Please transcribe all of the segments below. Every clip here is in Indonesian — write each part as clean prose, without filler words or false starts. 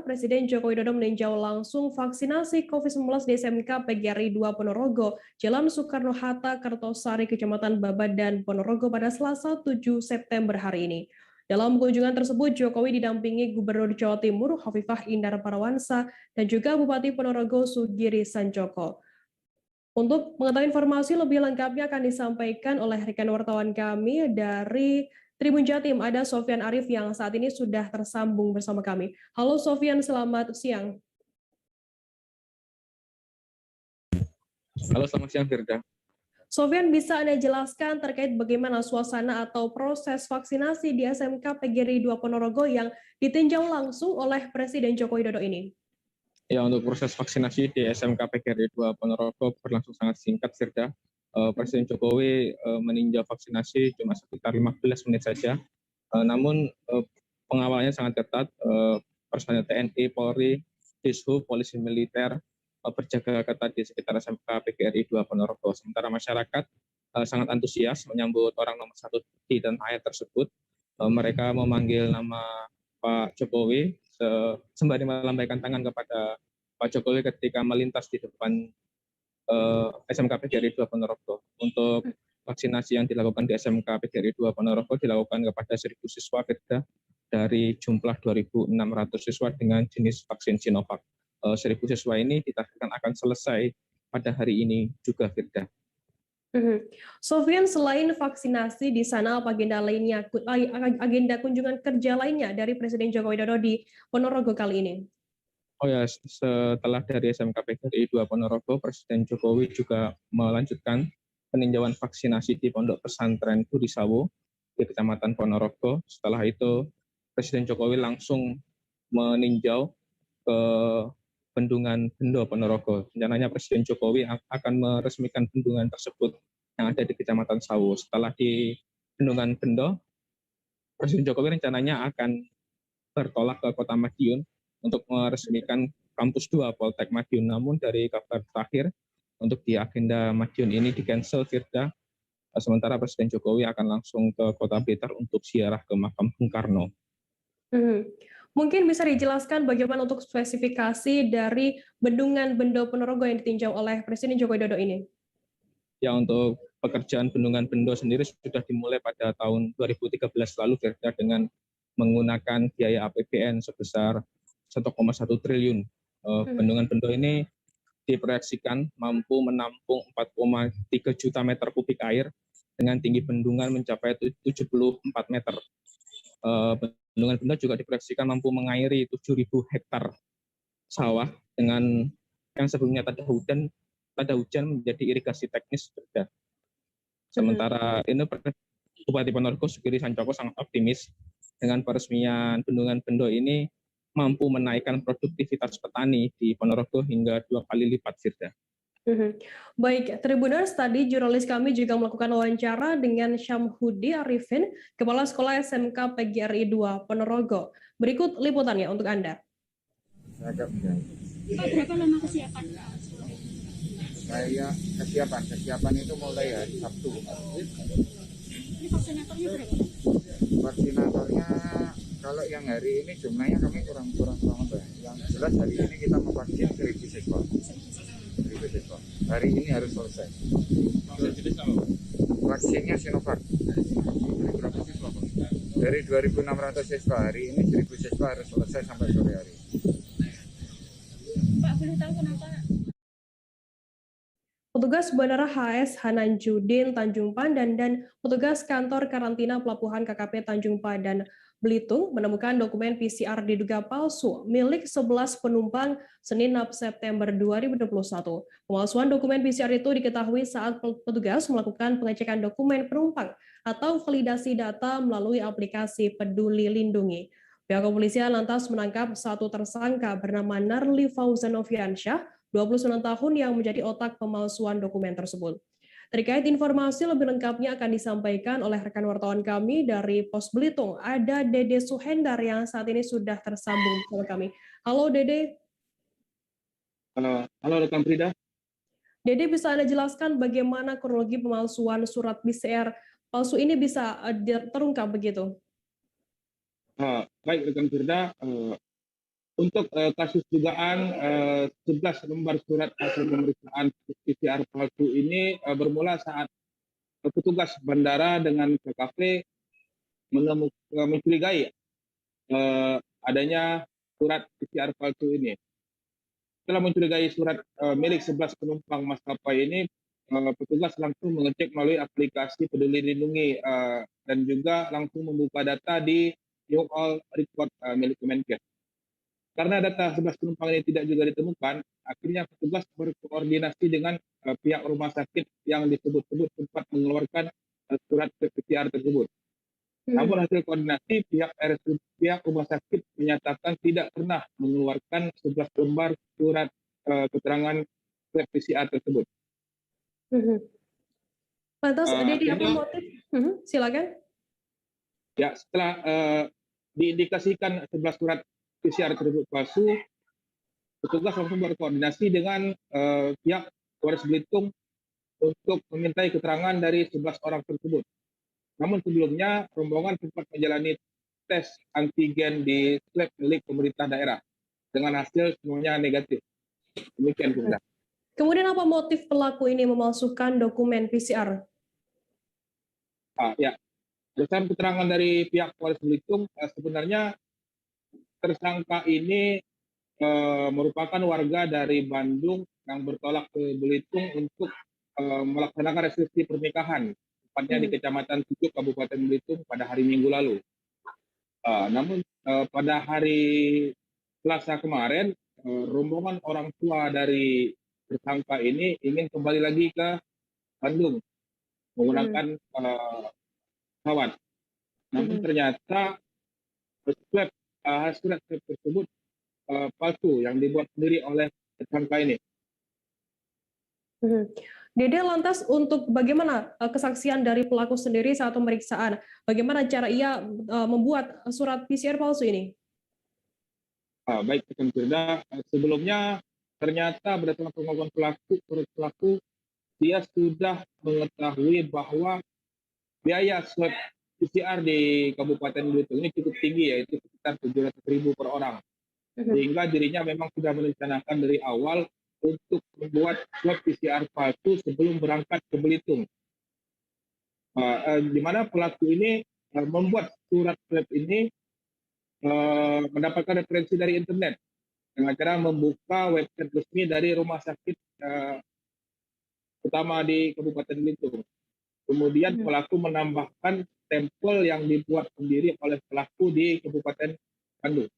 Presiden Joko Widodo meninjau langsung vaksinasi COVID-19 di SMK PGRI 2 Ponorogo, Jalan Soekarno-Hatta, Kertosari, Kecamatan Babadan, Ponorogo pada Selasa 7 September hari ini. Dalam kunjungan tersebut, Jokowi didampingi Gubernur Jawa Timur Hovifah Indar Parawansa dan juga Bupati Ponorogo Sugiri Sancoko. Untuk mengetahui informasi lebih lengkapnya akan disampaikan oleh rekan wartawan kami dari Tribun Jatim, ada Sofyan Arif yang saat ini sudah tersambung bersama kami. Halo Sofyan, selamat siang. Halo, selamat siang Firda. Sofyan, bisa Anda jelaskan terkait bagaimana suasana atau proses vaksinasi di SMK PGRI 2 Ponorogo yang ditinjau langsung oleh Presiden Joko Widodo ini? Ya, untuk proses vaksinasi di SMK PGRI 2 Ponorogo berlangsung sangat singkat, Firda. Presiden Jokowi meninjau vaksinasi cuma sekitar 15 menit saja. Namun pengawalannya sangat ketat. Personel TNI, Polri, Dishub, Polisi Militer berjaga ketat di sekitar SMK PGRI 2 Ponorogo. Sementara masyarakat sangat antusias menyambut orang nomor 1 di tanah air tersebut. Mereka memanggil nama Pak Jokowi sembari melambaikan tangan kepada Pak Jokowi ketika melintas di depan SMK PGRI 2 Ponorogo. Untuk vaksinasi yang dilakukan di SMK PGRI 2 Ponorogo dilakukan kepada 1.000 siswa dari jumlah 2.600 siswa dengan jenis vaksin Sinovac. 1.000 siswa ini ditargetkan akan selesai pada hari ini juga, Firda. Sofyan, selain vaksinasi di sana, apa agenda lainnya, agenda kunjungan kerja lainnya dari Presiden Joko Widodo di Ponorogo kali ini? Oh ya, setelah dari SMK PGRI 2 Ponorogo, Presiden Jokowi juga melanjutkan peninjauan vaksinasi di Pondok Pesantren Budisawo di Kecamatan Ponorogo. Setelah itu, Presiden Jokowi langsung meninjau ke Bendungan Bendo Ponorogo. Rencananya Presiden Jokowi akan meresmikan bendungan tersebut yang ada di Kecamatan Sawo. Setelah di Bendungan Bendo, Presiden Jokowi rencananya akan bertolak ke Kota Madiun untuk meresmikan Kampus 2 Poltek Madiun. Namun dari kabar terakhir, untuk di agenda Madiun ini di-cancel, Firda. Sementara Presiden Jokowi akan langsung ke Kota Blitar untuk ziarah ke makam Bung Karno. Mungkin bisa dijelaskan bagaimana untuk spesifikasi dari Bendungan Bendo Ponorogo yang ditinjau oleh Presiden Joko Widodo ini? Ya, untuk pekerjaan Bendungan Bendo sendiri sudah dimulai pada tahun 2013 lalu, Firda, dengan menggunakan biaya APBN sebesar 1,1 triliun. Bendungan Bendo ini diproyeksikan mampu menampung 4,3 juta meter kubik air dengan tinggi bendungan mencapai 74 meter. Bendungan Bendo juga diproyeksikan mampu mengairi 7.000 hektar sawah dengan yang sebelumnya tak ada hujan menjadi irigasi teknis. Sementara ini Bupati Ponorogo Sugiri Sancoko sangat optimis dengan peresmian Bendungan Bendo ini mampu menaikkan produktivitas petani di Ponorogo hingga 2 kali lipat, Firda. Baik, Tribuners, tadi jurnalis kami juga melakukan wawancara dengan Syamhudi Arifin, Kepala Sekolah SMK PGRI 2 Ponorogo. Berikut liputannya untuk Anda. Pak, berapa lama kesiapan? Kesiapan itu mulai hari Sabtu. Ini vaksinatornya berapa? Vaksinatornya kalau yang hari ini jumlahnya kami kurang banyak. Yang jelas hari ini kita memvaksin 1.000 siswa. Hari ini harus selesai. Vaksinnya Sinovac. Berapa siswa, Pak? Dari 2.600 siswa, hari ini 1.000 siswa harus selesai sampai sore hari. Pak, boleh tahu kenapa? Petugas Bandara HS Hananjudin Tanjung Pandan dan petugas kantor karantina pelabuhan KKP Tanjung Pandan Belitung menemukan dokumen PCR diduga palsu milik 11 penumpang Senin 6 September 2021. Pemalsuan dokumen PCR itu diketahui saat petugas melakukan pengecekan dokumen penumpang atau validasi data melalui aplikasi Peduli Lindungi. Pihak kepolisian lantas menangkap satu tersangka bernama Narli Fauzanoviansyah, 29 tahun yang menjadi otak pemalsuan dokumen tersebut. Terkait informasi lebih lengkapnya akan disampaikan oleh rekan wartawan kami dari Pos Belitung. Ada Dede Suhendar yang saat ini sudah tersambung bersama kami. Halo Dede. Halo rekan Frida. Dede, bisa Anda jelaskan bagaimana kronologi pemalsuan surat PCR palsu ini bisa terungkap begitu? Baik rekan Firda, Untuk kasus dugaan 11 lembar surat hasil pemeriksaan PCR palsu ini bermula saat petugas bandara dengan KKP mencurigai adanya surat PCR palsu ini. Setelah mencurigai surat milik 11 penumpang maskapai ini, petugas langsung mengecek melalui aplikasi Peduli Lindungi dan juga langsung membuka data di New All Report milik Kemenkes. Karena data 11 penumpang ini tidak juga ditemukan, akhirnya petugas berkoordinasi dengan pihak rumah sakit yang disebut-sebut sempat mengeluarkan surat PCR tersebut. Namun hasil koordinasi pihak rumah sakit menyatakan tidak pernah mengeluarkan 11 lembar surat keterangan swab PCR tersebut. Lantas, Dedi, apa motif? Silakan. Ya, setelah diindikasikan 11 surat PCR tersebut palsu, petugas langsung berkoordinasi dengan pihak Polres Belitung untuk memintai keterangan dari 11 orang tersebut. Namun sebelumnya, rombongan sempat menjalani tes antigen di lab milik pemerintah daerah dengan hasil semuanya negatif. Demikian, Bunda. Kemudian apa motif pelaku ini memalsukan dokumen PCR? Ya, berdasarkan keterangan dari pihak Polres Belitung, sebenarnya tersangka ini merupakan warga dari Bandung yang bertolak ke Belitung untuk melaksanakan resepsi pernikahan, tepatnya di Kecamatan Tujuh, Kabupaten Belitung pada hari Minggu lalu. Namun pada hari Selasa kemarin, rombongan orang tua dari tersangka ini ingin kembali lagi ke Bandung menggunakan pesawat. Namun ternyata surat tersebut palsu yang dibuat sendiri oleh tersangka ini. Dede, lantas untuk bagaimana kesaksian dari pelaku sendiri saat pemeriksaan? Bagaimana cara ia membuat surat PCR palsu ini? Baik, Rekan Firda. Sebelumnya ternyata berdasarkan pengakuan pelaku, dia sudah mengetahui bahwa biaya swab PCR di Kabupaten Belitung ini cukup tinggi, yaitu sekitar 700.000 per orang. Sehingga dirinya memang sudah merencanakan dari awal untuk membuat swab PCR palsu sebelum berangkat ke Belitung. Di mana pelaku ini membuat surat swab ini mendapatkan referensi dari internet dengan cara membuka website resmi dari rumah sakit utama di Kabupaten Belitung. Kemudian pelaku menambahkan stempel yang dibuat sendiri oleh pelaku di Kabupaten Bandung.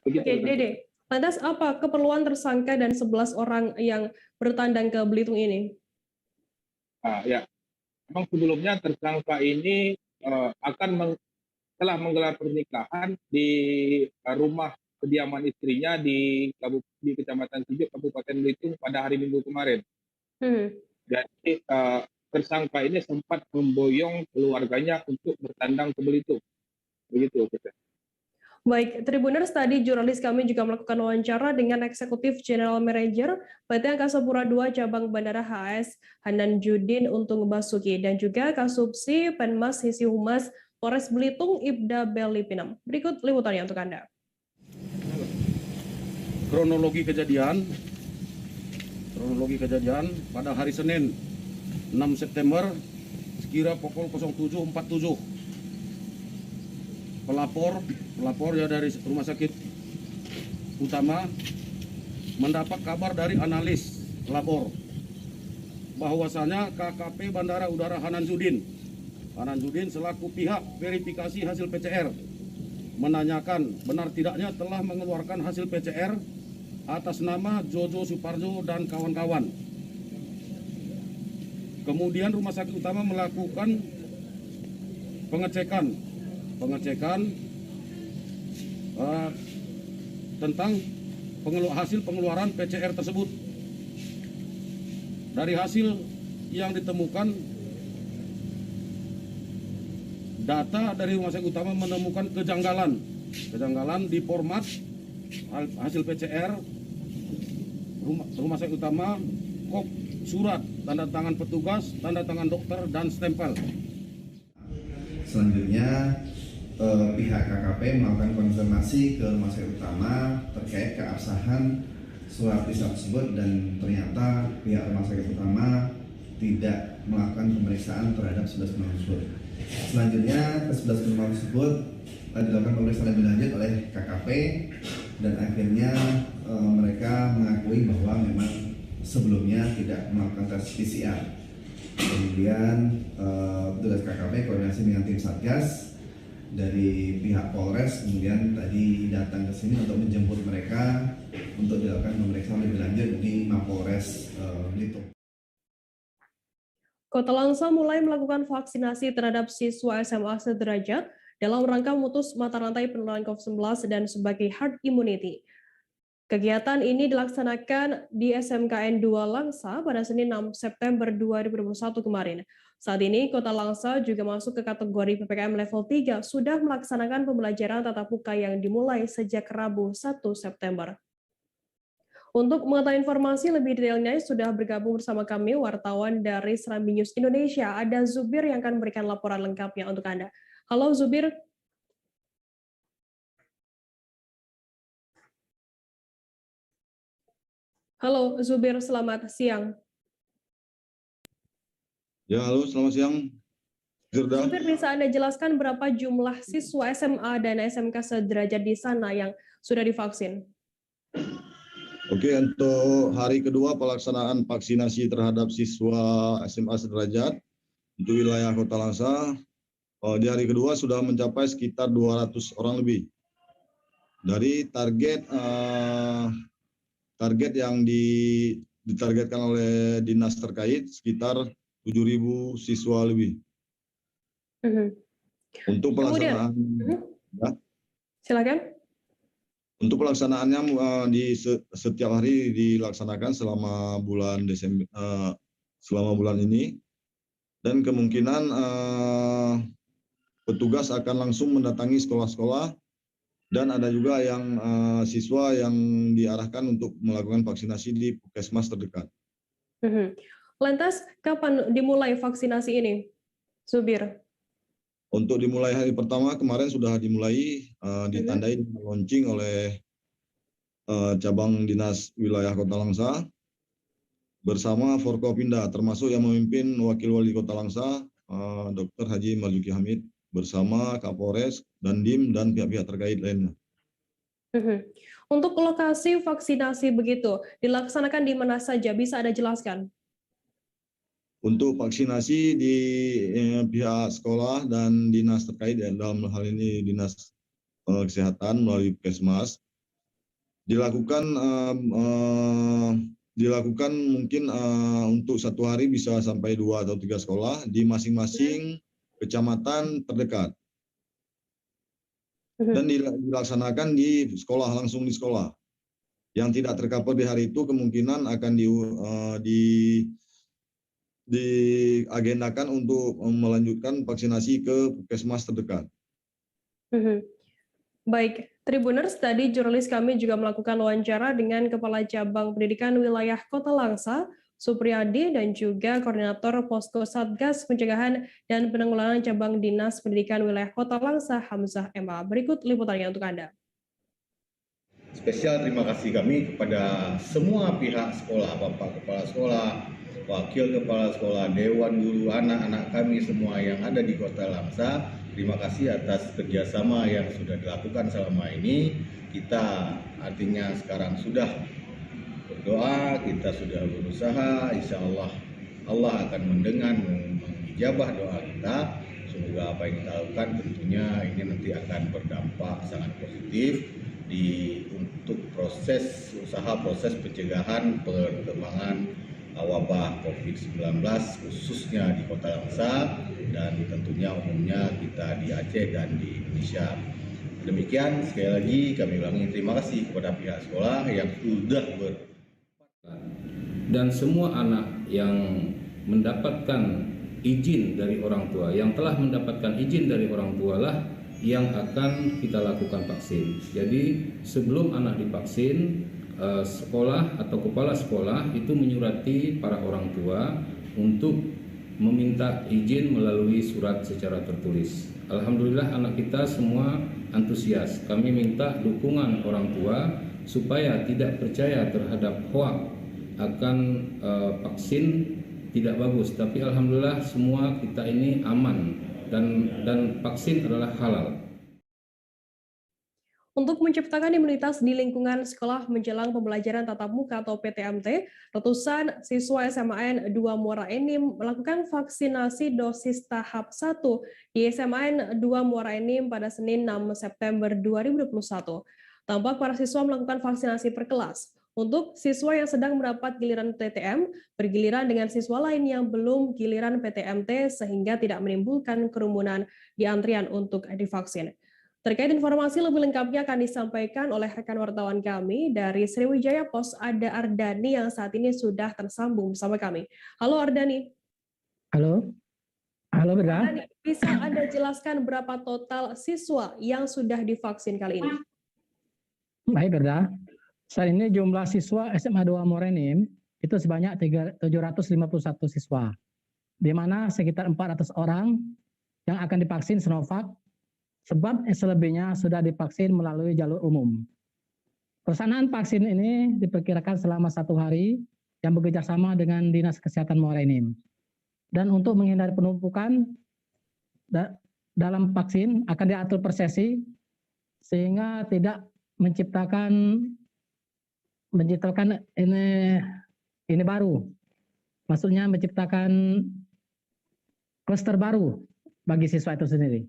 Oke, Dede. Lantas apa keperluan tersangka dan 11 orang yang bertandang ke Belitung ini? Ya, memang sebelumnya tersangka ini telah menggelar pernikahan di rumah kediaman istrinya di Kecamatan Tujuh, Kabupaten Belitung pada hari Minggu kemarin. Jadi tersangka ini sempat memboyong keluarganya untuk bertandang ke Belitung. Begitu, Peter. Baik, Tribuners, tadi jurnalis kami juga melakukan wawancara dengan Eksekutif General Manager PT Angkasa Pura II Cabang Bandara HAS Hanan Judin Untung Basuki dan juga Kasubsi Penmas Hisi Humas Polres Belitung Ibda Belipinam. Berikut liputannya untuk Anda. Kronologi kejadian pada hari Senin 6 September sekira pukul 07.47. Pelapor ya dari rumah sakit utama mendapat kabar dari analis pelapor bahwasanya KKP Bandara Udara Hanan Judin selaku pihak verifikasi hasil PCR menanyakan benar tidaknya telah mengeluarkan hasil PCR atas nama Jojo Suparjo dan kawan-kawan. Kemudian rumah sakit utama melakukan pengecekan tentang hasil pengeluaran PCR tersebut. Dari hasil yang ditemukan, data dari rumah sakit utama menemukan kejanggalan di format hasil PCR rumah sakit utama, kop surat, tanda tangan petugas, tanda tangan dokter, dan stempel. Selanjutnya pihak KKP melakukan konfirmasi ke rumah sakit utama terkait keabsahan surat isap tersebut, dan ternyata pihak rumah sakit utama tidak melakukan pemeriksaan terhadap 11 penumpang tersebut. Selanjutnya ke 11 penumpang tersebut dilakukan pemeriksaan lebih lanjut oleh KKP, dan akhirnya mereka mengakui bahwa memang sebelumnya tidak melakukan tes PCR. Kemudian petugas KKP koordinasi dengan tim Satgas dari pihak Polres kemudian tadi datang ke sini untuk menjemput mereka untuk dilakukan pemeriksaan lebih lanjut di Mapolres Belitung. Kota Langsa mulai melakukan vaksinasi terhadap siswa SMA sederajat dalam rangka memutus mata rantai penularan COVID-19 dan sebagai herd immunity. Kegiatan ini dilaksanakan di SMKN 2 Langsa pada Senin 6 September 2021 kemarin. Saat ini, Kota Langsa juga masuk ke kategori PPKM level 3, sudah melaksanakan pembelajaran tatap muka yang dimulai sejak Rabu 1 September. Untuk mengetahui informasi lebih detailnya, sudah bergabung bersama kami wartawan dari Serambi News Indonesia. Ada Zubir yang akan memberikan laporan lengkapnya untuk Anda. Halo Zubir. Halo Zubir, selamat siang. Ya, halo, selamat siang. Zubir, bisa Anda jelaskan berapa jumlah siswa SMA dan SMK sederajat di sana yang sudah divaksin? Oke, untuk hari kedua pelaksanaan vaksinasi terhadap siswa SMA sederajat untuk wilayah Kota Langsa, di hari kedua sudah mencapai sekitar 200 orang lebih. Dari target yang ditargetkan oleh dinas terkait sekitar 7.000 siswa lebih. Untuk pelaksanaan, ya. Silakan. Untuk pelaksanaannya di setiap hari dilaksanakan selama bulan Desember, selama bulan ini, dan kemungkinan petugas akan langsung mendatangi sekolah-sekolah, dan ada juga yang siswa yang diarahkan untuk melakukan vaksinasi di puskesmas terdekat. Lantas, kapan dimulai vaksinasi ini, Zubir? Untuk dimulai hari pertama kemarin sudah dimulai, ditandai dengan launching oleh cabang dinas wilayah Kota Langsa bersama Forkopimda, termasuk yang memimpin Wakil Wali Kota Langsa, Dr. Haji Marzuki Hamid, bersama Kapolres, Dandim, dan pihak-pihak terkait lainnya. Untuk lokasi vaksinasi begitu, dilaksanakan di mana saja, bisa Anda jelaskan? Untuk vaksinasi di pihak sekolah dan dinas terkait, dalam hal ini dinas kesehatan melalui puskesmas, dilakukan mungkin untuk satu hari bisa sampai 2 atau 3 sekolah di masing-masing kecamatan terdekat, dan dilaksanakan di sekolah, langsung di sekolah. Yang tidak tercover di hari itu kemungkinan akan diagendakan untuk melanjutkan vaksinasi ke puskesmas terdekat. Baik, Tribuners, tadi jurnalis kami juga melakukan wawancara dengan Kepala Cabang Pendidikan Wilayah Kota Langsa, Supriyadi, dan juga Koordinator Posko Satgas Pencegahan dan Penanggulangan Cabang Dinas Pendidikan Wilayah Kota Langsa, Hamzah MA. Berikut liputannya untuk Anda. Spesial terima kasih kami kepada semua pihak sekolah, Bapak Kepala Sekolah, Wakil Kepala Sekolah, Dewan Guru, anak-anak kami semua yang ada di Kota Langsa. Terima kasih atas kerjasama yang sudah dilakukan selama ini. Kita artinya sekarang sudah berdoa, kita sudah berusaha, insya Allah Allah akan mendengar, mengijabah doa kita. Semoga apa yang kita lakukan tentunya ini nanti akan berdampak sangat positif untuk proses pencegahan perkembangan wabah COVID-19 khususnya di Kota Langsa dan tentunya umumnya kita di Aceh dan di Indonesia. Demikian, sekali lagi kami ulangi terima kasih kepada pihak sekolah yang sudah dan semua anak yang mendapatkan izin dari orang tua, yang telah mendapatkan izin dari orang tua lah yang akan kita lakukan vaksin. Jadi sebelum anak divaksin, sekolah atau kepala sekolah itu menyurati para orang tua untuk meminta izin melalui surat secara tertulis. Alhamdulillah anak kita semua antusias. Kami minta dukungan orang tua supaya tidak percaya terhadap hoak akan vaksin tidak bagus. Tapi alhamdulillah semua kita ini aman dan vaksin adalah halal. Untuk menciptakan imunitas di lingkungan sekolah menjelang pembelajaran tatap muka atau PTMT, ratusan siswa SMAN 2 Muara Enim melakukan vaksinasi dosis tahap 1 di SMAN 2 Muara Enim pada Senin 6 September 2021. Tampak para siswa melakukan vaksinasi per kelas. Untuk siswa yang sedang mendapat giliran PTM, bergiliran dengan siswa lain yang belum giliran PTMT sehingga tidak menimbulkan kerumunan di antrian untuk divaksin. Terkait informasi lebih lengkapnya akan disampaikan oleh rekan wartawan kami dari Sriwijaya Pos, ada Ardani yang saat ini sudah tersambung bersama kami. Halo Ardani. Halo Berda. Ardani, bisa Anda jelaskan berapa total siswa yang sudah divaksin kali ini? Baik Berda, saat ini jumlah siswa SMA 2 Muara Enim itu sebanyak 751 siswa, di mana sekitar 400 orang yang akan divaksin Sinovac, sebab selebihnya sudah divaksin melalui jalur umum. Pelaksanaan vaksin ini diperkirakan selama 1 hari yang bekerjasama dengan Dinas Kesehatan Muara Enim. Dan untuk menghindari penumpukan dalam vaksin akan diatur per sesi sehingga tidak menciptakan ini baru. Maksudnya menciptakan klaster baru bagi siswa itu sendiri.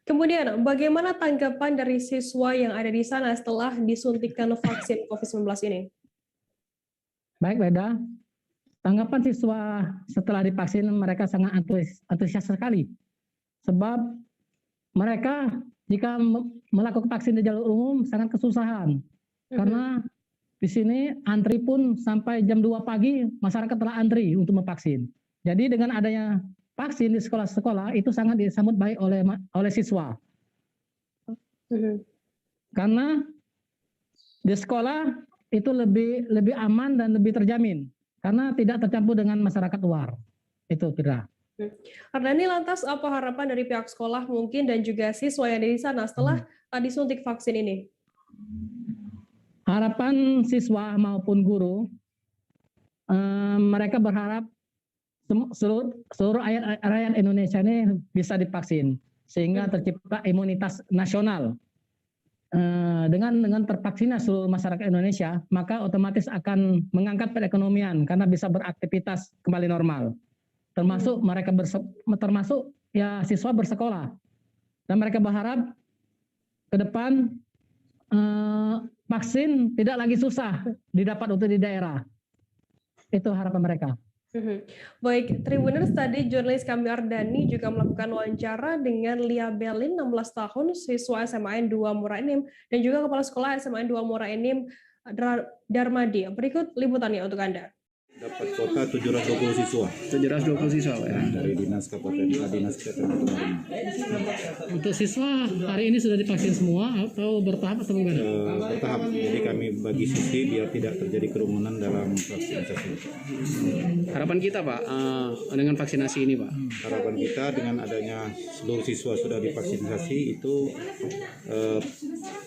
Kemudian, bagaimana tanggapan dari siswa yang ada di sana setelah disuntikan vaksin COVID-19 ini? Baik, Beda. Tanggapan siswa setelah divaksin, mereka sangat antusias sekali. Sebab mereka jika melakukan vaksin di jalur umum sangat kesusahan. Karena di sini antri pun sampai jam 2 pagi, masyarakat telah antri untuk memvaksin. Jadi dengan adanya vaksin di sekolah-sekolah itu sangat disambut baik oleh siswa. Karena di sekolah itu lebih aman dan lebih terjamin karena tidak tercampur dengan masyarakat luar. Itu kira. Ardani, lantas apa harapan dari pihak sekolah mungkin dan juga siswa yang ada di sana setelah disuntik vaksin ini? Harapan siswa maupun guru, mereka berharap seluruh rakyat Indonesia ini bisa divaksin sehingga tercipta imunitas nasional. Dengan tervaksinnya seluruh masyarakat Indonesia, maka otomatis akan mengangkat perekonomian karena bisa beraktivitas kembali normal. Termasuk siswa bersekolah. Dan mereka berharap ke depan vaksin tidak lagi susah didapat untuk di daerah. Itu harapan mereka. Baik, Tribuners, tadi jurnalis kami Ardani juga melakukan wawancara dengan Lia Belin, 16 tahun, siswa SMAN 2 Muara Enim, dan juga Kepala Sekolah SMAN 2 Muara Enim, Darmadi. Berikut liputannya untuk Anda. Dapat kuota 720 siswa. 720 siswa, Pak, ya. Dari Dinas Kesehatan Kota. Untuk siswa hari ini sudah divaksin semua atau bertahap atau bagaimana? Bertahap. Jadi kami bagi sisi biar tidak terjadi kerumunan dalam vaksinasi. Harapan kita, Pak, dengan vaksinasi ini, Pak. Harapan kita dengan adanya seluruh siswa sudah divaksinasi itu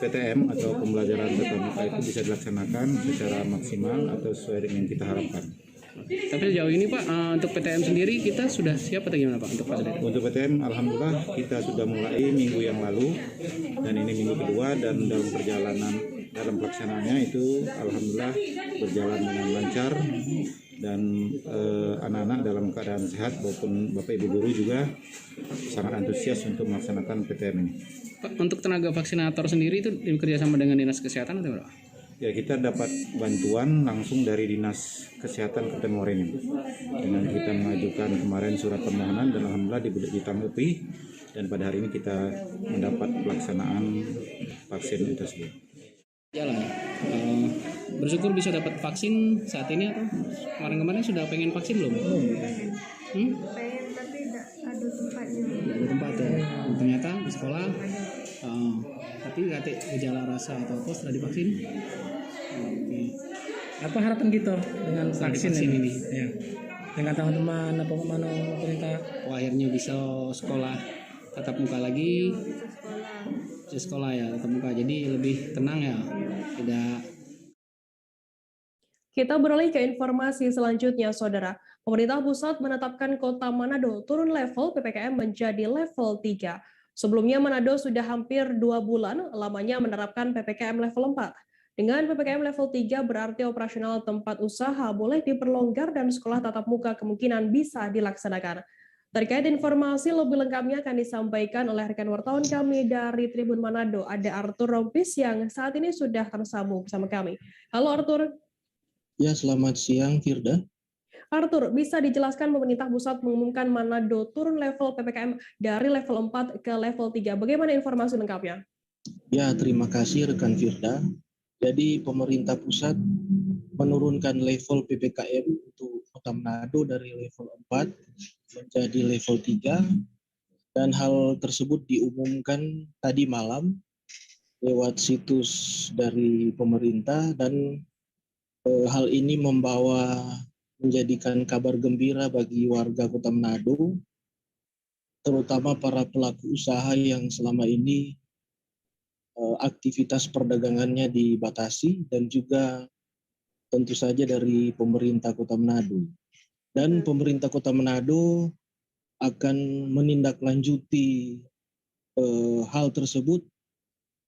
PTM atau pembelajaran tatap muka itu bisa dilaksanakan secara maksimal atau sesuai dengan yang kita harapkan. Tapi sejauh ini, Pak, untuk PTM sendiri kita sudah siap atau gimana, Pak, untuk fasilitas? Untuk PTM, alhamdulillah kita sudah mulai minggu yang lalu dan ini minggu kedua, dan dalam pelaksanaannya itu alhamdulillah berjalan dengan lancar dan anak-anak dalam keadaan sehat maupun Bapak Ibu guru juga sangat antusias untuk melaksanakan PTM ini. Pak, untuk tenaga vaksinator sendiri itu bekerja sama dengan Dinas Kesehatan atau berapa? Ya, kita dapat bantuan langsung dari Dinas Kesehatan Kabupaten Muara Enim. Dengan kita mengajukan kemarin surat permohonan dan alhamdulillah ditanggapi, dan pada hari ini kita mendapat pelaksanaan vaksin tersebut. Jalan. Bersyukur bisa dapat vaksin saat ini atau kemarin-kemarin sudah pengen vaksin belum? Pengen tapi tidak ada tempatnya. Tidak ada tempat ya. Ternyata di sekolah. Tapi nggak ada gejala rasa atau apa setelah divaksin. Apa harapan kita dengan vaksin ini? Ya. dengan teman-teman apa mana pemerintah akhirnya bisa sekolah tatap muka lagi, bisa sekolah ya tatap muka, jadi lebih tenang ya, tidak. Kita beralih ke informasi selanjutnya, Saudara. Pemerintah pusat menetapkan Kota Manado turun level PPKM menjadi level 3. Sebelumnya Manado sudah hampir 2 bulan lamanya menerapkan PPKM level 4. Dengan PPKM level 3 berarti operasional tempat usaha boleh diperlonggar dan sekolah tatap muka kemungkinan bisa dilaksanakan. Terkait informasi lebih lengkapnya akan disampaikan oleh rekan wartawan kami dari Tribun Manado, ada Arthur Rompis yang saat ini sudah tersambung bersama kami. Halo Arthur. Ya, selamat siang Firda. Arthur, bisa dijelaskan pemerintah pusat mengumumkan Manado turun level PPKM dari level 4 ke level 3. Bagaimana informasi lengkapnya? Ya, terima kasih rekan Firda. Jadi pemerintah pusat menurunkan level PPKM untuk Kota Manado dari level 4 menjadi level 3 dan hal tersebut diumumkan tadi malam lewat situs dari pemerintah dan hal ini menjadikan kabar gembira bagi warga Kota Manado, terutama para pelaku usaha yang selama ini aktivitas perdagangannya dibatasi dan juga tentu saja dari pemerintah Kota Manado. Dan pemerintah Kota Manado akan menindaklanjuti hal tersebut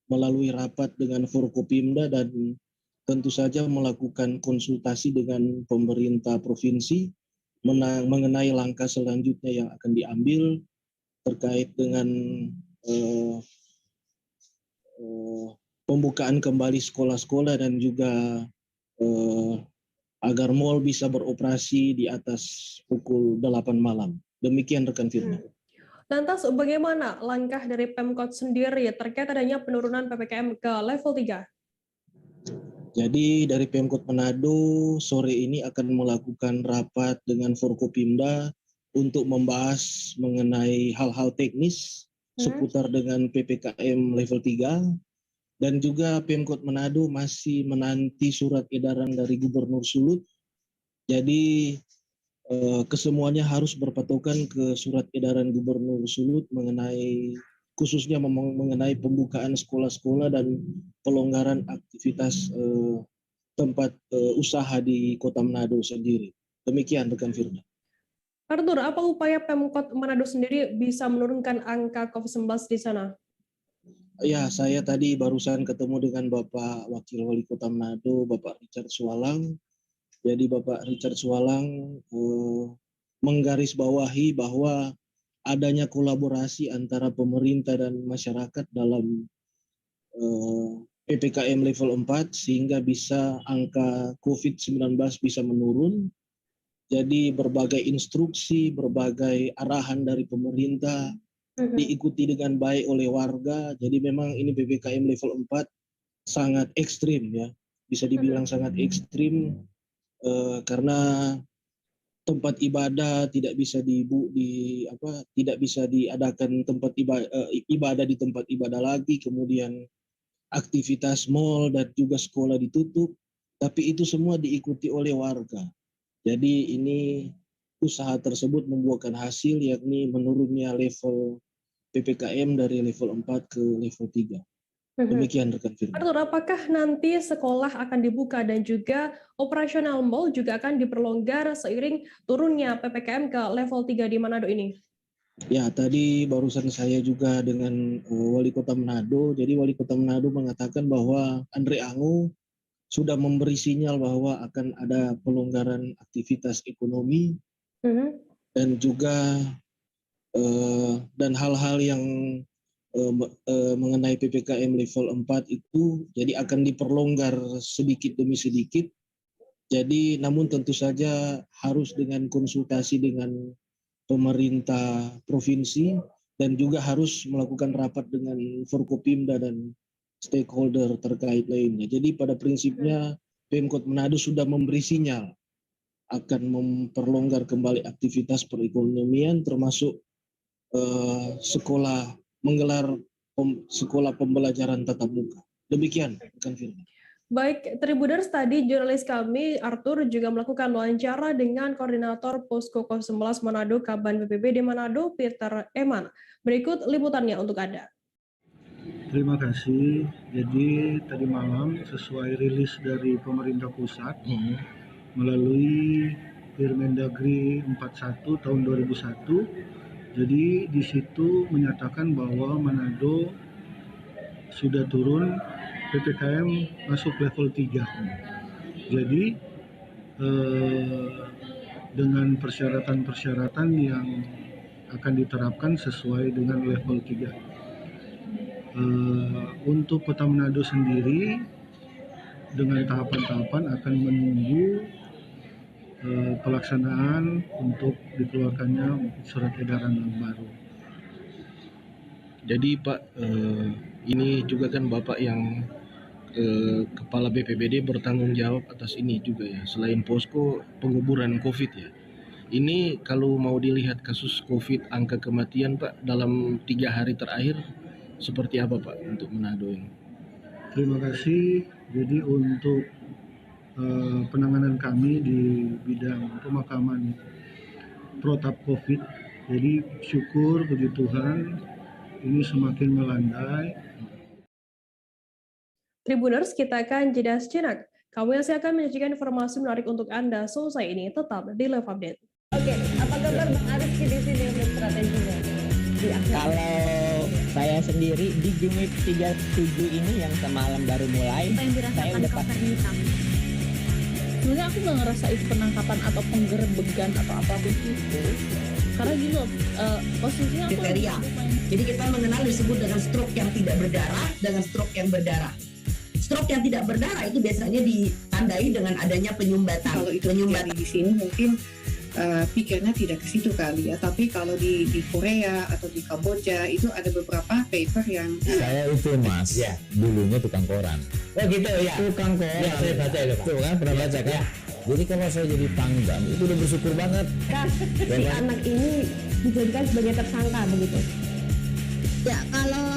melalui rapat dengan Forkopimda dan tentu saja melakukan konsultasi dengan pemerintah provinsi mengenai langkah selanjutnya yang akan diambil terkait dengan pembukaan kembali sekolah-sekolah dan juga agar mal bisa beroperasi di atas pukul 8 malam. Demikian rekan Firman. Lantas bagaimana langkah dari Pemkot sendiri terkait adanya penurunan PPKM ke level 3? Jadi dari Pemkot Manado sore ini akan melakukan rapat dengan Forkopimda untuk membahas mengenai hal-hal teknis seputar dengan PPKM level 3 dan juga Pemkot Manado masih menanti surat edaran dari Gubernur Sulut. Jadi kesemuanya harus berpatokan ke surat edaran Gubernur Sulut khususnya mengenai pembukaan sekolah-sekolah dan pelonggaran aktivitas tempat usaha di Kota Manado sendiri. Demikian rekan Firda. Arthur, apa upaya Pemkot Manado sendiri bisa menurunkan angka COVID-19 di sana? Ya, saya tadi barusan ketemu dengan Bapak Wakil Wali Kota Manado, Bapak Richard Sualang. Jadi Bapak Richard Sualang menggarisbawahi bahwa adanya kolaborasi antara pemerintah dan masyarakat dalam PPKM level 4 sehingga bisa angka COVID-19 bisa menurun. Jadi berbagai instruksi, berbagai arahan dari pemerintah diikuti dengan baik oleh warga. Jadi memang ini PPKM level 4 sangat ekstrim ya. Bisa dibilang sangat ekstrim karena tempat ibadah tidak bisa tidak bisa diadakan tempat ibadah di tempat ibadah lagi, kemudian aktivitas mal dan juga sekolah ditutup, tapi itu semua diikuti oleh warga. Jadi ini usaha tersebut membuahkan hasil, yakni menurunnya level PPKM dari level 4 ke level 3. Demikian rekan Firman. Arthur, apakah nanti sekolah akan dibuka dan juga operasional mal juga akan diperlonggar seiring turunnya PPKM ke level 3 di Manado ini? Ya, tadi barusan saya juga dengan Wali Kota Manado. Jadi Wali Kota Manado mengatakan bahwa Andre Ango sudah memberi sinyal bahwa akan ada pelonggaran aktivitas ekonomi dan juga dan hal-hal yang mengenai PPKM level 4 itu jadi akan diperlonggar sedikit demi sedikit. Jadi namun tentu saja harus dengan konsultasi dengan pemerintah provinsi dan juga harus melakukan rapat dengan Forkopimda dan stakeholder terkait lainnya. Jadi pada prinsipnya Pemkot Manado sudah memberi sinyal akan memperlonggar kembali aktivitas perekonomian termasuk menggelar sekolah pembelajaran tatap muka. Demikian rekan Firman. Baik, Tribuners, tadi jurnalis kami Arthur juga melakukan wawancara dengan Koordinator Posko COVID-19 Manado Kaban BPBD Manado, Peter Eman. Berikut liputannya untuk Anda. Terima kasih. Jadi tadi malam sesuai rilis dari pemerintah pusat melalui Permendagri 41 tahun 2001. Jadi di situ menyatakan bahwa Manado sudah turun PPKM masuk level 3. Jadi dengan persyaratan-persyaratan yang akan diterapkan sesuai dengan level 3. Untuk Kota Manado sendiri dengan tahapan-tahapan akan menunggu pelaksanaan untuk dikeluarkannya surat edaran yang baru. Jadi Pak, ini juga kan Bapak yang Kepala BPBD bertanggung jawab atas ini juga ya, selain posko penguburan COVID ya. Ini kalau mau dilihat kasus COVID, angka kematian Pak dalam 3 hari terakhir seperti apa Pak untuk Manado ini? Terima kasih. Jadi untuk penanganan kami di bidang pemakaman protap COVID, jadi syukur puji Tuhan ini semakin melandai. Tribuners, kita akan jeda sejenak. Kami masih akan menyajikan informasi menarik untuk Anda. Selesai ini tetap di Live Update. Oke, apa kabar Bang Ariski di sini untuk strateginya? Kalau saya sendiri di Jumit 37 ini yang semalam baru mulai, saya udah pasti. Sebenarnya aku nggak ngerasa itu penangkapan atau penggerbegan atau apapun itu. Karena gini loh, posisinya aku kriteria. Jadi kita mengenal disebut dengan stroke yang tidak berdarah dengan stroke yang berdarah. Stroke yang tidak berdarah itu biasanya ditandai dengan adanya penyumbatan. Kalau itu terjadi di sini mungkin pikirnya tidak ke situ kali ya. Tapi kalau di Korea atau di Kamboja itu ada beberapa paper yang saya itu Mas, ya, dulunya tukang koran. Oh gitu ya. Tukang koran. Ya, saya baca itu Pak. Tuh kan pernah baca kan? Ya. Jadi kalau saya jadi pangdam itu udah bersyukur banget. Si anak ini dijadikan sebagai tersangka begitu. Ya, kalau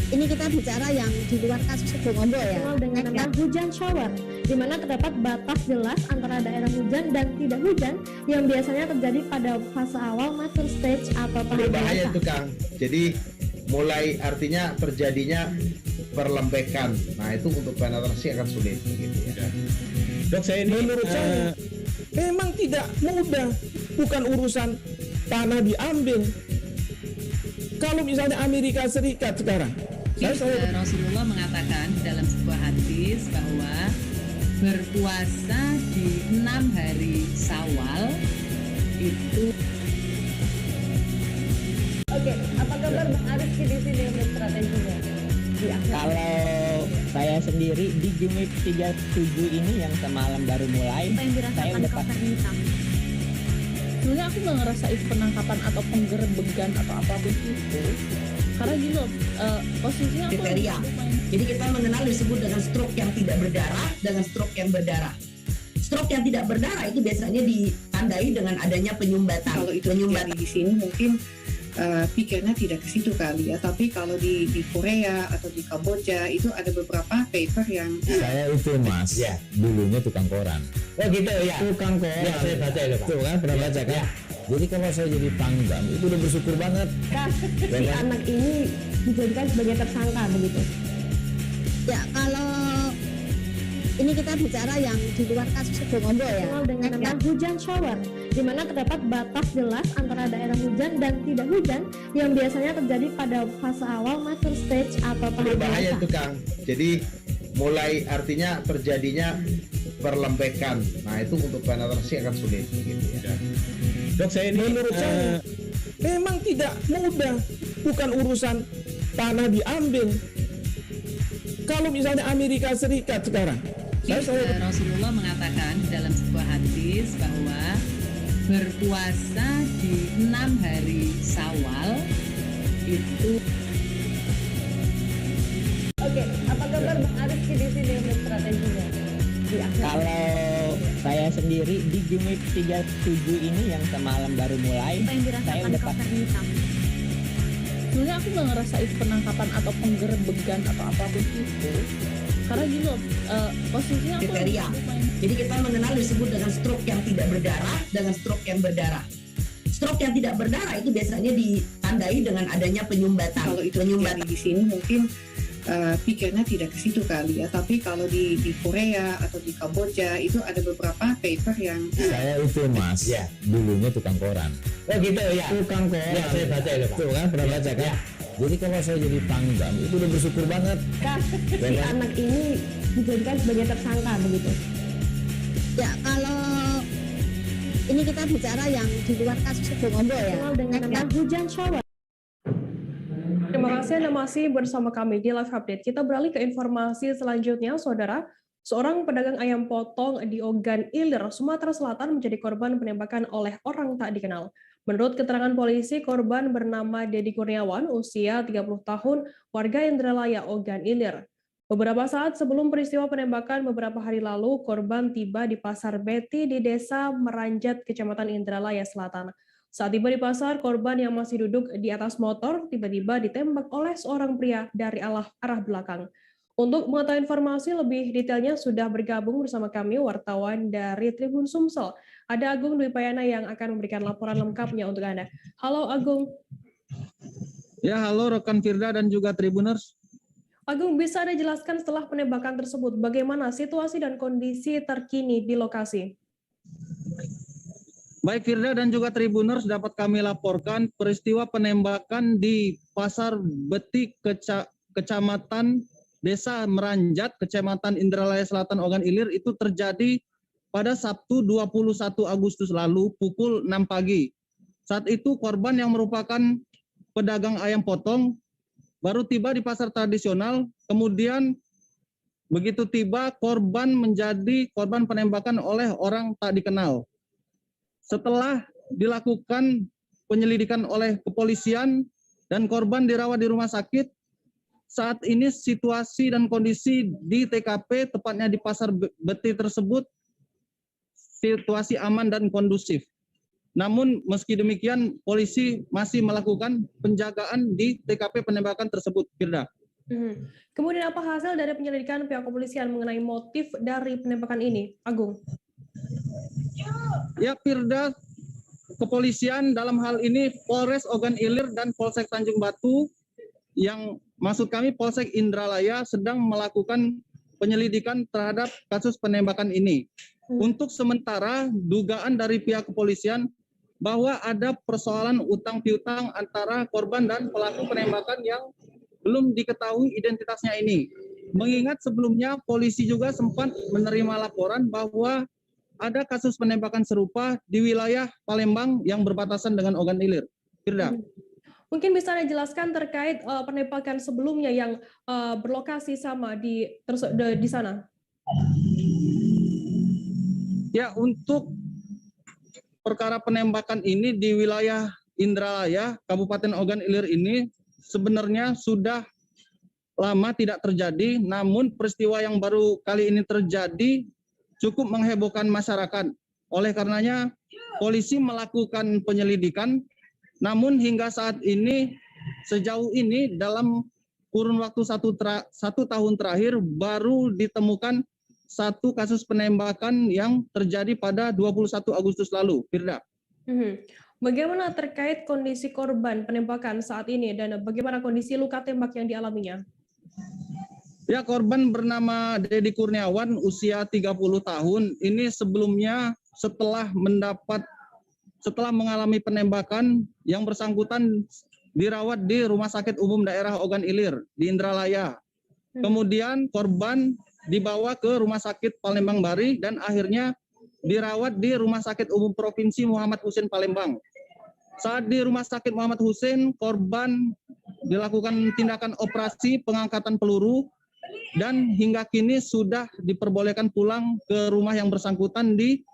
ini kita bicara yang di luar kasus Sebongombo ya. Dengan nama hujan shower, di mana terdapat batas jelas antara daerah hujan dan tidak hujan yang biasanya terjadi pada fase awal master stage atau tahap berbahaya biasa. itu Kang. Jadi mulai artinya terjadinya perlembekan. Nah itu untuk penetrasi akan sulit gitu ya. Dok, saya ini menurut saya memang tidak mudah, bukan urusan tanah diambil. Kalau misalnya Amerika Serikat sekarang, Rasulullah mengatakan dalam sebuah hadis bahwa berpuasa di 6 hari Syawal itu. Oke, apa kabar Bang Ariski di sini untuk strateginya? Kalau saya sendiri di Jumit 37 ini yang semalam baru mulai, saya udah pasti. Sebenarnya aku nggak ngerasa itu penangkapan atau penggerbegan atau apapun itu. Karena gini loh, posisinya aku kriteria. Jadi kita mengenal disebut dengan stroke yang tidak berdarah dengan stroke yang berdarah. Stroke yang tidak berdarah itu biasanya ditandai dengan adanya penyumbatan. Kalau itu terjadi di sini mungkin pikirnya tidak ke situ kali ya. Tapi kalau di Korea atau di Kamboja itu ada beberapa paper yang saya itu Mas, ya, dulunya tukang koran. Oh gitu ya. Tukang koran. Ya, saya baca itu Pak. Tuh kan pernah baca kan? Ya. Jadi kalau saya jadi pangdam itu udah bersyukur banget. Si anak ini dijadikan sebagai tersangka begitu. Ya, kalau ini kita bicara yang di luar kasus Sebongombo ya. Dengan nama hujan shower, di mana terdapat batas jelas antara daerah hujan dan tidak hujan yang biasanya terjadi pada fase awal master stage atau tahap berbahaya biasa. itu Kang. Jadi mulai artinya terjadinya perlembekan. Nah itu untuk penetrasi akan sulit gitu ya. Dok, saya ini menurut saya memang tidak mudah, bukan urusan tanah diambil. Kalau misalnya Amerika Serikat sekarang, Rasulullah mengatakan dalam sebuah hadis bahwa berpuasa di 6 hari Syawal itu. Oke, apa kabar Bang Ariski di sini untuk strateginya? Kalau saya sendiri di Jumit 37 ini yang semalam baru mulai, saya udah pasti. Sebenarnya aku nggak ngerasa itu penangkapan atau penggerbegan atau apapun itu. Karena gini loh, posisinya aku kriteria. Jadi kita mengenal disebut dengan stroke yang tidak berdarah dengan stroke yang berdarah. Stroke yang tidak berdarah itu biasanya ditandai dengan adanya penyumbatan. Kalau itu terjadi di sini mungkin pikirnya tidak ke situ kali ya, tapi kalau di Korea atau di Kamboja itu ada beberapa paper yang Saya itu Mas, ya, dulunya tukang koran. Oh gitu ya. Tukang koran. Ya, saya baca ya, Pak. Tuh kan, pernah baca kan? Jadi kalau saya jadi pangdam itu udah bersyukur banget. Si anak ini dijadikan sebagai tersangka begitu. Ya kalau ini kita bicara yang di luar kasus Bongombo ya. Dengan nama hujan shower. Terima kasih Anda masih bersama kami di Live Update. Kita beralih ke informasi selanjutnya, Saudara. Seorang pedagang ayam potong di Ogan Ilir, Sumatera Selatan menjadi korban penembakan oleh orang tak dikenal. Menurut keterangan polisi, korban bernama Dedi Kurniawan, usia 30 tahun, warga Indralaya, Ogan Ilir. Beberapa saat sebelum peristiwa penembakan beberapa hari lalu, korban tiba di Pasar Beti di Desa Meranjat, Kecamatan Indralaya Selatan. Saat tiba di pasar, korban yang masih duduk di atas motor tiba-tiba ditembak oleh seorang pria dari arah belakang. Untuk mengetahui informasi lebih detailnya sudah bergabung bersama kami wartawan dari Tribun Sumsel. Ada Agung Dwi Payana yang akan memberikan laporan lengkapnya untuk Anda. Halo Agung. Ya, halo rekan Firda dan juga Tribuners. Agung, bisa Anda jelaskan setelah penembakan tersebut, bagaimana situasi dan kondisi terkini di lokasi? Baik Firda dan juga Tribuners, dapat kami laporkan peristiwa penembakan di Pasar Beti, Kecamatan Desa Meranjat, Kecamatan Indralaya Selatan, Ogan Ilir itu terjadi pada Sabtu 21 Agustus lalu pukul 6 pagi. Saat itu korban yang merupakan pedagang ayam potong baru tiba di pasar tradisional, kemudian begitu tiba korban menjadi korban penembakan oleh orang tak dikenal. Setelah dilakukan penyelidikan oleh kepolisian dan korban dirawat di rumah sakit, saat ini situasi dan kondisi di TKP, tepatnya di Pasar Beti tersebut, situasi aman dan kondusif. Namun meski demikian, polisi masih melakukan penjagaan di TKP penembakan tersebut, Firda. Kemudian apa hasil dari penyelidikan pihak kepolisian mengenai motif dari penembakan ini, Agung? Ya, Firda, kepolisian dalam hal ini Polres Ogan Ilir dan Polsek Tanjung Batu, yang maksud kami Polsek Indralaya sedang melakukan penyelidikan terhadap kasus penembakan ini. Untuk sementara, dugaan dari pihak kepolisian bahwa ada persoalan utang piutang antara korban dan pelaku penembakan yang belum diketahui identitasnya ini. Mengingat sebelumnya polisi juga sempat menerima laporan bahwa ada kasus penembakan serupa di wilayah Palembang yang berbatasan dengan Ogan Ilir. Firda. Mungkin bisa Anda jelaskan terkait penembakan sebelumnya yang berlokasi sama di sana? Ya, untuk perkara penembakan ini di wilayah Indralaya, Kabupaten Ogan Ilir ini sebenarnya sudah lama tidak terjadi, namun peristiwa yang baru kali ini terjadi cukup menghebohkan masyarakat. Oleh karenanya, polisi melakukan penyelidikan, namun hingga saat ini, sejauh ini dalam kurun waktu satu tahun terakhir, baru ditemukan satu kasus penembakan yang terjadi pada 21 Agustus lalu, Firda. Bagaimana terkait kondisi korban penembakan saat ini dan bagaimana kondisi luka tembak yang dialaminya? Ya, korban bernama Dedi Kurniawan, usia 30 tahun. Ini sebelumnya setelah mengalami penembakan, yang bersangkutan dirawat di Rumah Sakit Umum Daerah Ogan Ilir di Indralaya. Kemudian korban dibawa ke Rumah Sakit Palembang Bari dan akhirnya dirawat di Rumah Sakit Umum Provinsi Muhammad Husin Palembang. Saat di Rumah Sakit Muhammad Husin, korban dilakukan tindakan operasi pengangkatan peluru dan hingga kini sudah diperbolehkan pulang ke rumah yang bersangkutan di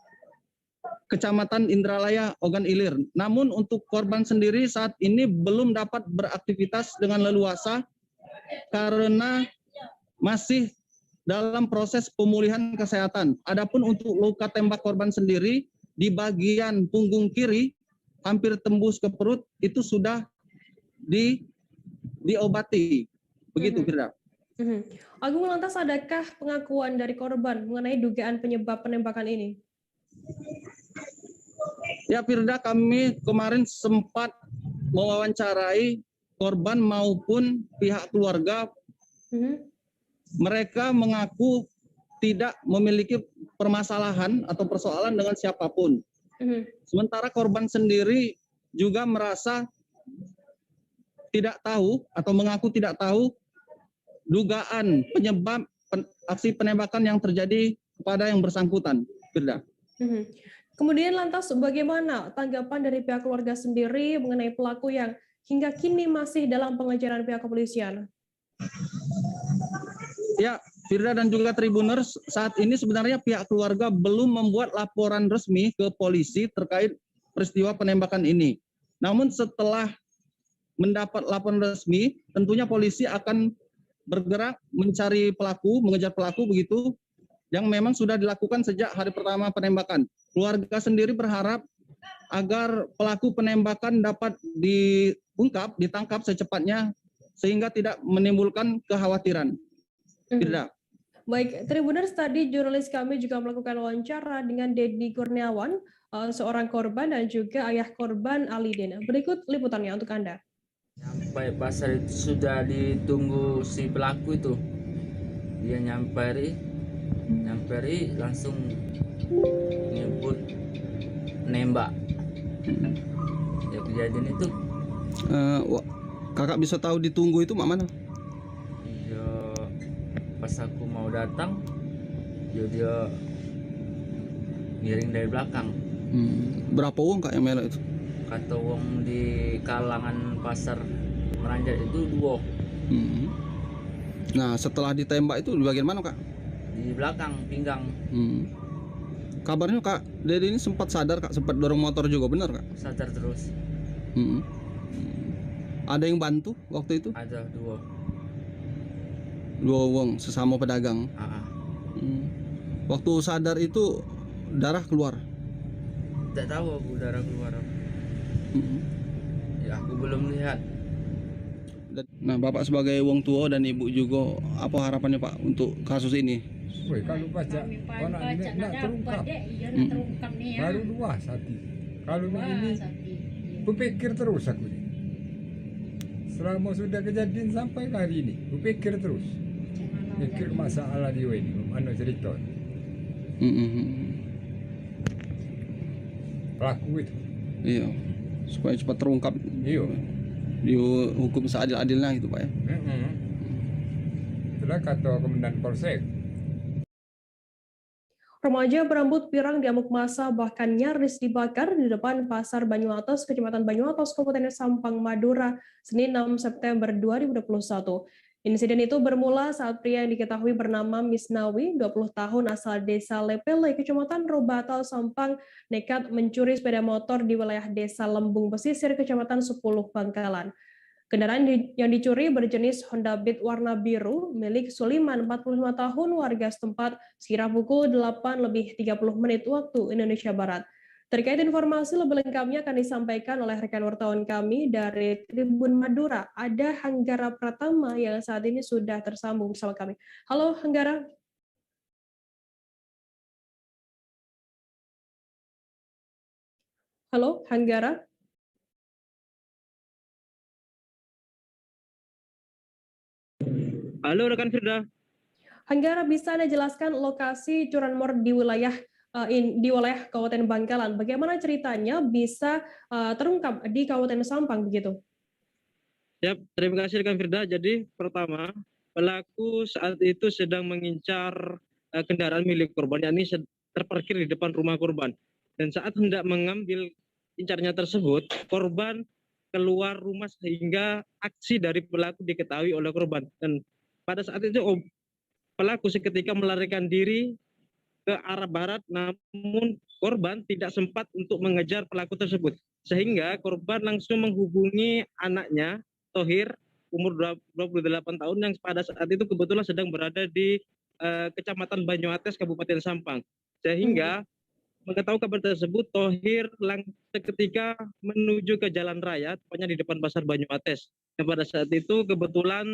Kecamatan Indralaya, Ogan Ilir. Namun untuk korban sendiri saat ini belum dapat beraktivitas dengan leluasa karena masih dalam proses pemulihan kesehatan. Adapun untuk luka tembak korban sendiri di bagian punggung kiri hampir tembus ke perut, itu sudah diobati. Begitu, Firda. Agung, lantas adakah pengakuan dari korban mengenai dugaan penyebab penembakan ini? Ya Firda, kami kemarin sempat mewawancarai korban maupun pihak keluarga. Mereka mengaku tidak memiliki permasalahan atau persoalan dengan siapapun. Sementara korban sendiri juga merasa tidak tahu atau mengaku tidak tahu dugaan penyebab aksi penembakan yang terjadi kepada yang bersangkutan. Firda. Kemudian lantas bagaimana tanggapan dari pihak keluarga sendiri mengenai pelaku yang hingga kini masih dalam pengejaran pihak kepolisian? Ya, Firda dan juga Tribuners, saat ini sebenarnya pihak keluarga belum membuat laporan resmi ke polisi terkait peristiwa penembakan ini. Namun setelah mendapat laporan resmi, tentunya polisi akan bergerak mencari pelaku, mengejar pelaku begitu, yang memang sudah dilakukan sejak hari pertama penembakan. Keluarga sendiri berharap agar pelaku penembakan dapat diungkap, ditangkap secepatnya, sehingga tidak menimbulkan kekhawatiran. Tidak. Baik, Tribuners, tadi jurnalis kami juga melakukan wawancara dengan Dedi Kurniawan, seorang korban dan juga ayah korban Alidin. Berikut liputannya untuk Anda. Sampai pasar itu sudah ditunggu si pelaku itu. Dia nyamperi langsung nyebut nembak. Ya kejadian itu. Kakak bisa tahu ditunggu itu mana? Ya pas aku mau datang, ya dia miring dari belakang. Berapa uang Kak yang melo itu? Kata uang di kalangan pasar Meranjat itu 2. Nah setelah ditembak itu di bagian mana Kak? Di belakang pinggang. Kabarnya Kak Dedi ini sempat sadar Kak, sempat dorong motor juga, benar Kak? Sadar terus. Ada yang bantu waktu itu? Ada 2 wong sesama pedagang. Waktu sadar itu darah keluar? Tidak tahu aku darah keluar. Ya aku belum lihat. Nah Bapak sebagai wong tua dan Ibu juga, apa harapannya Pak untuk kasus ini? Kalau baca ini nak terungkap, baru 2 sati. Kalau begini, berpikir terus aku ini. Selama sudah kejadian sampai hari ini, berpikir terus. Pikir masalah dia ini, mana cerita. Pelaku itu. Iya, supaya cepat terungkap. Iya. Dihukum seadil-adilnya gitu Pak ya. Itulah kata Komandan Polsek. Remaja berambut pirang diamuk massa bahkan nyaris dibakar di depan Pasar Banyuatos, Kecamatan Banyuatos, Kabupaten Sampang, Madura, Senin 6 September 2021. Insiden itu bermula saat pria yang diketahui bernama Misnawi, 20 tahun asal Desa Lepele, Kecamatan Robatal, Sampang, nekat mencuri sepeda motor di wilayah Desa Lembung Pesisir, Kecamatan 10 Bangkalan. Kendaraan yang dicuri berjenis Honda Beat warna biru milik Suliman, 45 tahun, warga setempat, sekira pukul 8:30 waktu Indonesia Barat. Terkait informasi lebih lengkapnya akan disampaikan oleh rekan wartawan kami dari Tribun Madura. Ada Hanggara Pratama yang saat ini sudah tersambung bersama kami. Halo Hanggara. Halo Hanggara. Halo rekan Firda. Hanggara, bisa Anda jelaskan lokasi curanmor di wilayah Kabupaten Bangkalan? Bagaimana ceritanya bisa terungkap di Kabupaten Sampang begitu? Ya, terima kasih rekan Firda. Jadi pertama, pelaku saat itu sedang mengincar kendaraan milik korban, yakni terparkir di depan rumah korban. Dan saat hendak mengambil incarnya tersebut, korban keluar rumah sehingga aksi dari pelaku diketahui oleh korban. Dan pada saat itu pelaku seketika melarikan diri ke arah barat, namun korban tidak sempat untuk mengejar pelaku tersebut. Sehingga korban langsung menghubungi anaknya, Tohir, umur 28 tahun, yang pada saat itu kebetulan sedang berada di Kecamatan Banyuates, Kabupaten Sampang. Sehingga mengetahui kabar tersebut, Tohir seketika menuju ke jalan raya, tepatnya di depan Pasar Banyuates. Dan pada saat itu kebetulan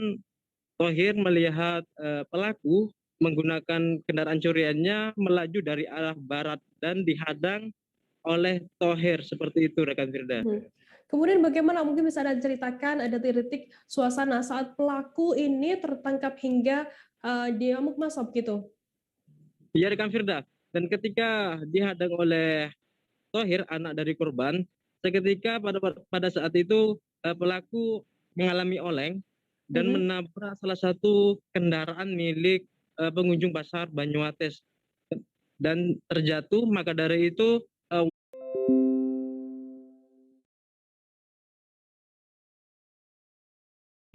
Thohir melihat pelaku menggunakan kendaraan curiannya melaju dari arah barat dan dihadang oleh Thohir, seperti itu rekan Firda. Kemudian bagaimana, mungkin bisa Anda ceritakan ada detik suasana saat pelaku ini tertangkap hingga diamuk massa begitu? Iya rekan Firda, dan ketika dihadang oleh Thohir, anak dari korban, seketika pada saat itu pelaku mengalami oleng dan menabrak salah satu kendaraan milik pengunjung pasar Banyuates dan terjatuh. Maka dari itu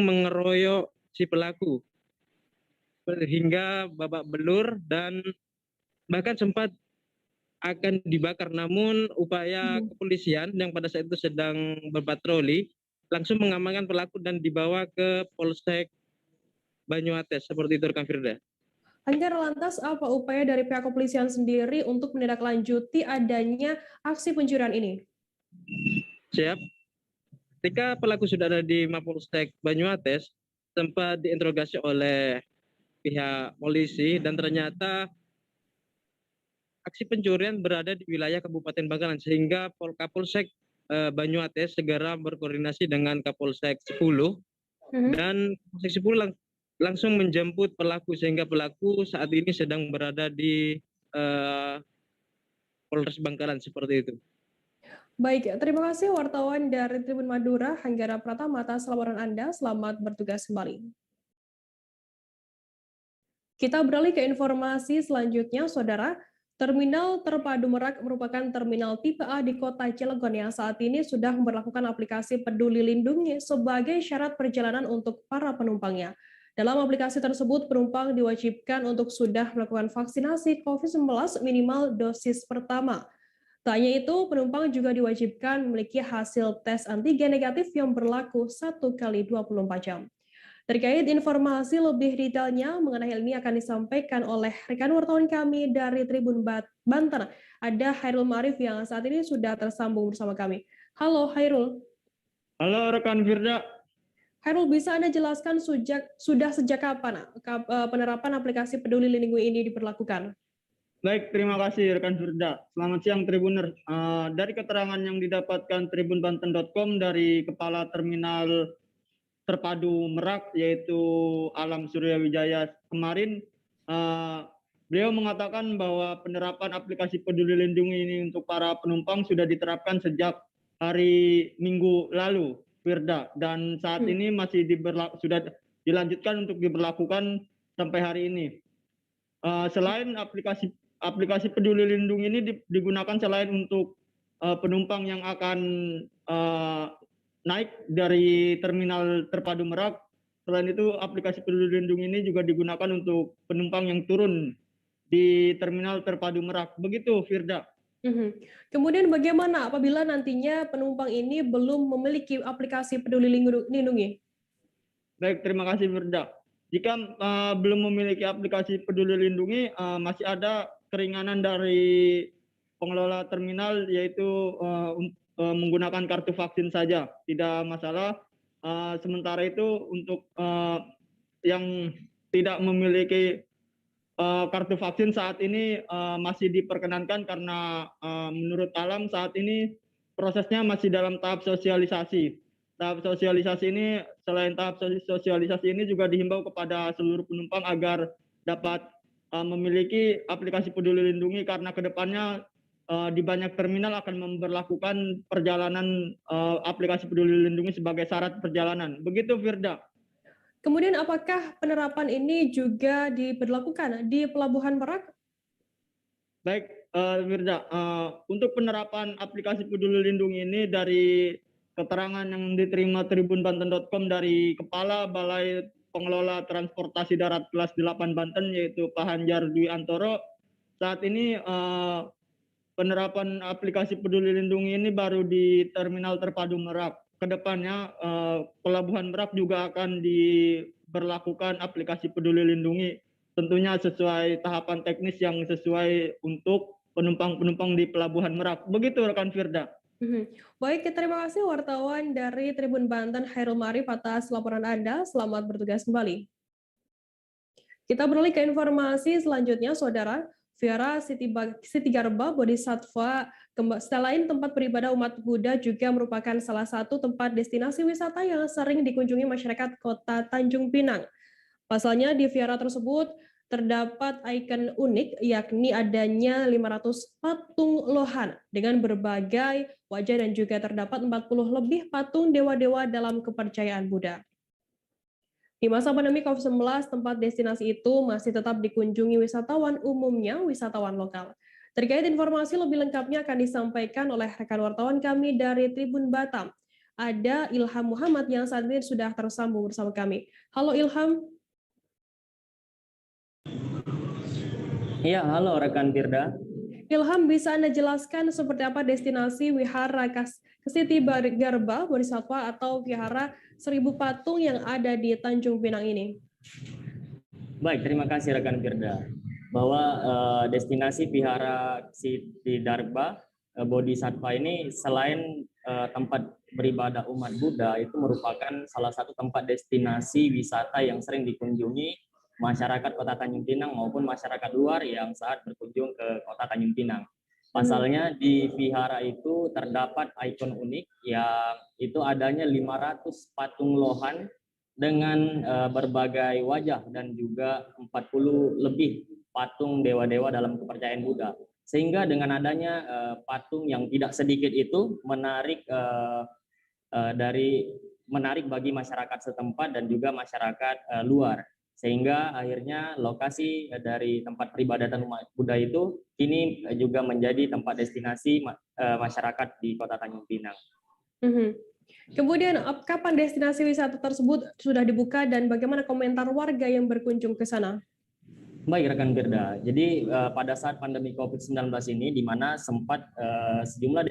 mengeroyok si pelaku hingga babak belur dan bahkan sempat akan dibakar, namun upaya kepolisian yang pada saat itu sedang berpatroli langsung mengamankan pelaku dan dibawa ke Polsek Banyuates, seperti itu rekan Firda. Anggar, lantas apa upaya dari pihak kepolisian sendiri untuk menindaklanjuti adanya aksi pencurian ini? Siap. Ketika pelaku sudah ada di Mapolsek Banyuates, sempat diinterogasi oleh pihak polisi dan ternyata aksi pencurian berada di wilayah Kabupaten Bangkalan, sehingga Kapolsek Banyuates segera berkoordinasi dengan Kapolsek 10 dan Kapolsek 10 langsung menjemput pelaku, sehingga pelaku saat ini sedang berada di Polres Bangkalan, seperti itu. Baik, terima kasih wartawan dari Tribun Madura, Hanggara Pratama, atas laporan Anda. Selamat bertugas kembali. Kita beralih ke informasi selanjutnya, Saudara. Terminal Terpadu Merak merupakan terminal tipe A di Kota Cilegon yang saat ini sudah memperlakukan aplikasi Peduli Lindungi sebagai syarat perjalanan untuk para penumpangnya. Dalam aplikasi tersebut, penumpang diwajibkan untuk sudah melakukan vaksinasi COVID-19 minimal dosis pertama. Tak hanya itu, penumpang juga diwajibkan memiliki hasil tes antigen negatif yang berlaku 1 kali 24 jam. Terkait informasi lebih detailnya mengenai hal ini akan disampaikan oleh rekan wartawan kami dari Tribun Banten. Ada Hairul Ma'arif yang saat ini sudah tersambung bersama kami. Halo Hairul. Halo rekan Firda. Hairul, bisa Anda jelaskan sudah sejak kapan penerapan aplikasi Peduli Lindungi ini diberlakukan? Baik, terima kasih rekan Firda. Selamat siang Tribuners. Dari keterangan yang didapatkan tribunbanten.com dari Kepala Terminal Terpadu Merak, yaitu Alam Surya Wijaya kemarin, beliau mengatakan bahwa penerapan aplikasi Peduli Lindungi ini untuk para penumpang sudah diterapkan sejak hari Minggu lalu, Firda, dan saat ini masih sudah dilanjutkan untuk diberlakukan sampai hari ini. Selain aplikasi Peduli Lindungi ini digunakan selain untuk penumpang yang akan naik dari Terminal Terpadu Merak, selain itu aplikasi Peduli Lindungi ini juga digunakan untuk penumpang yang turun di Terminal Terpadu Merak. Begitu, Firda. Kemudian bagaimana apabila nantinya penumpang ini belum memiliki aplikasi Peduli Lindungi? Baik, terima kasih, Firda. Jika belum memiliki aplikasi Peduli Lindungi, masih ada keringanan dari pengelola terminal, yaitu menggunakan kartu vaksin saja, tidak masalah. Sementara itu untuk yang tidak memiliki kartu vaksin saat ini masih diperkenankan karena menurut Alam saat ini prosesnya masih dalam tahap sosialisasi. Tahap sosialisasi ini, selain tahap sosialisasi ini juga dihimbau kepada seluruh penumpang agar dapat memiliki aplikasi Peduli Lindungi, karena kedepannya di banyak terminal akan memberlakukan perjalanan aplikasi Peduli Lindungi sebagai syarat perjalanan. Begitu, Firda. Kemudian apakah penerapan ini juga diberlakukan di Pelabuhan Merak? Baik, Firda. Untuk penerapan aplikasi Peduli Lindungi ini, dari keterangan yang diterima tribunbanten.com dari Kepala Balai Pengelola Transportasi Darat Kelas 8 Banten, yaitu Pak Hanjar Dwi Antoro, saat ini penerapan aplikasi Peduli Lindungi ini baru di Terminal Terpadu Merak. Kedepannya Pelabuhan Merak juga akan diberlakukan aplikasi Peduli Lindungi, tentunya sesuai tahapan teknis yang sesuai untuk penumpang-penumpang di Pelabuhan Merak. Begitu rekan Firda. Baik, terima kasih wartawan dari Tribun Banten Hairul Ma'arif atas laporan Anda. Selamat bertugas kembali. Kita beralih ke informasi selanjutnya, Saudara. Vihara Siti Garba Bodhisattva selain tempat beribadah umat Buddha juga merupakan salah satu tempat destinasi wisata yang sering dikunjungi masyarakat Kota Tanjung Pinang. Pasalnya di vihara tersebut terdapat ikon unik, yakni adanya 500 patung lohan dengan berbagai wajah dan juga terdapat 40 lebih patung dewa-dewa dalam kepercayaan Buddha. Di masa pandemi COVID-19, tempat destinasi itu masih tetap dikunjungi wisatawan, umumnya wisatawan lokal. Terkait informasi lebih lengkapnya akan disampaikan oleh rekan wartawan kami dari Tribun Batam. Ada Ilham Muhammad yang saat ini sudah tersambung bersama kami. Halo Ilham. Iya, halo rekan Firda. Ilham, bisa Anda jelaskan seperti apa destinasi Wihara Siti Garba Bodhisattva atau Wihara 1000 patung yang ada di Tanjung Pinang ini? Baik, terima kasih rekan Firda. Bahwa destinasi Wihara Siti Garba Bodhisattva ini selain tempat beribadah umat Buddha, itu merupakan salah satu tempat destinasi wisata yang sering dikunjungi masyarakat Kota Tanjung Pinang maupun masyarakat luar yang saat berkunjung ke Kota Tanjung Pinang. Pasalnya di vihara itu terdapat ikon unik yang itu adanya 500 patung lohan dengan berbagai wajah dan juga 40 lebih patung dewa-dewa dalam kepercayaan Buddha. Sehingga dengan adanya patung yang tidak sedikit itu menarik bagi masyarakat setempat dan juga masyarakat luar. Sehingga akhirnya lokasi dari tempat peribadatan umat Buddha itu kini juga menjadi tempat destinasi masyarakat di Kota Tanjung Pinang. Kemudian kapan destinasi wisata tersebut sudah dibuka dan bagaimana komentar warga yang berkunjung ke sana? Baik rekan Firda, jadi pada saat pandemi COVID-19 ini di mana sempat sejumlah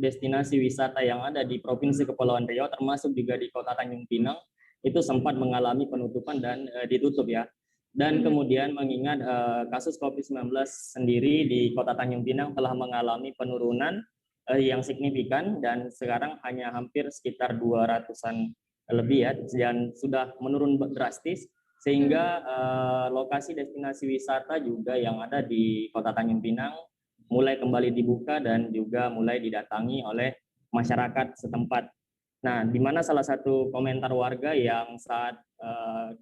destinasi wisata yang ada di Provinsi Kepulauan Riau termasuk juga di Kota Tanjung Pinang itu sempat mengalami penutupan dan ditutup ya. Dan kemudian mengingat kasus COVID-19 sendiri di Kota Tanjung Pinang telah mengalami penurunan yang signifikan dan sekarang hanya hampir sekitar 200-an lebih ya, dan sudah menurun drastis sehingga lokasi destinasi wisata juga yang ada di Kota Tanjung Pinang mulai kembali dibuka dan juga mulai didatangi oleh masyarakat setempat. Nah, di mana salah satu komentar warga yang saat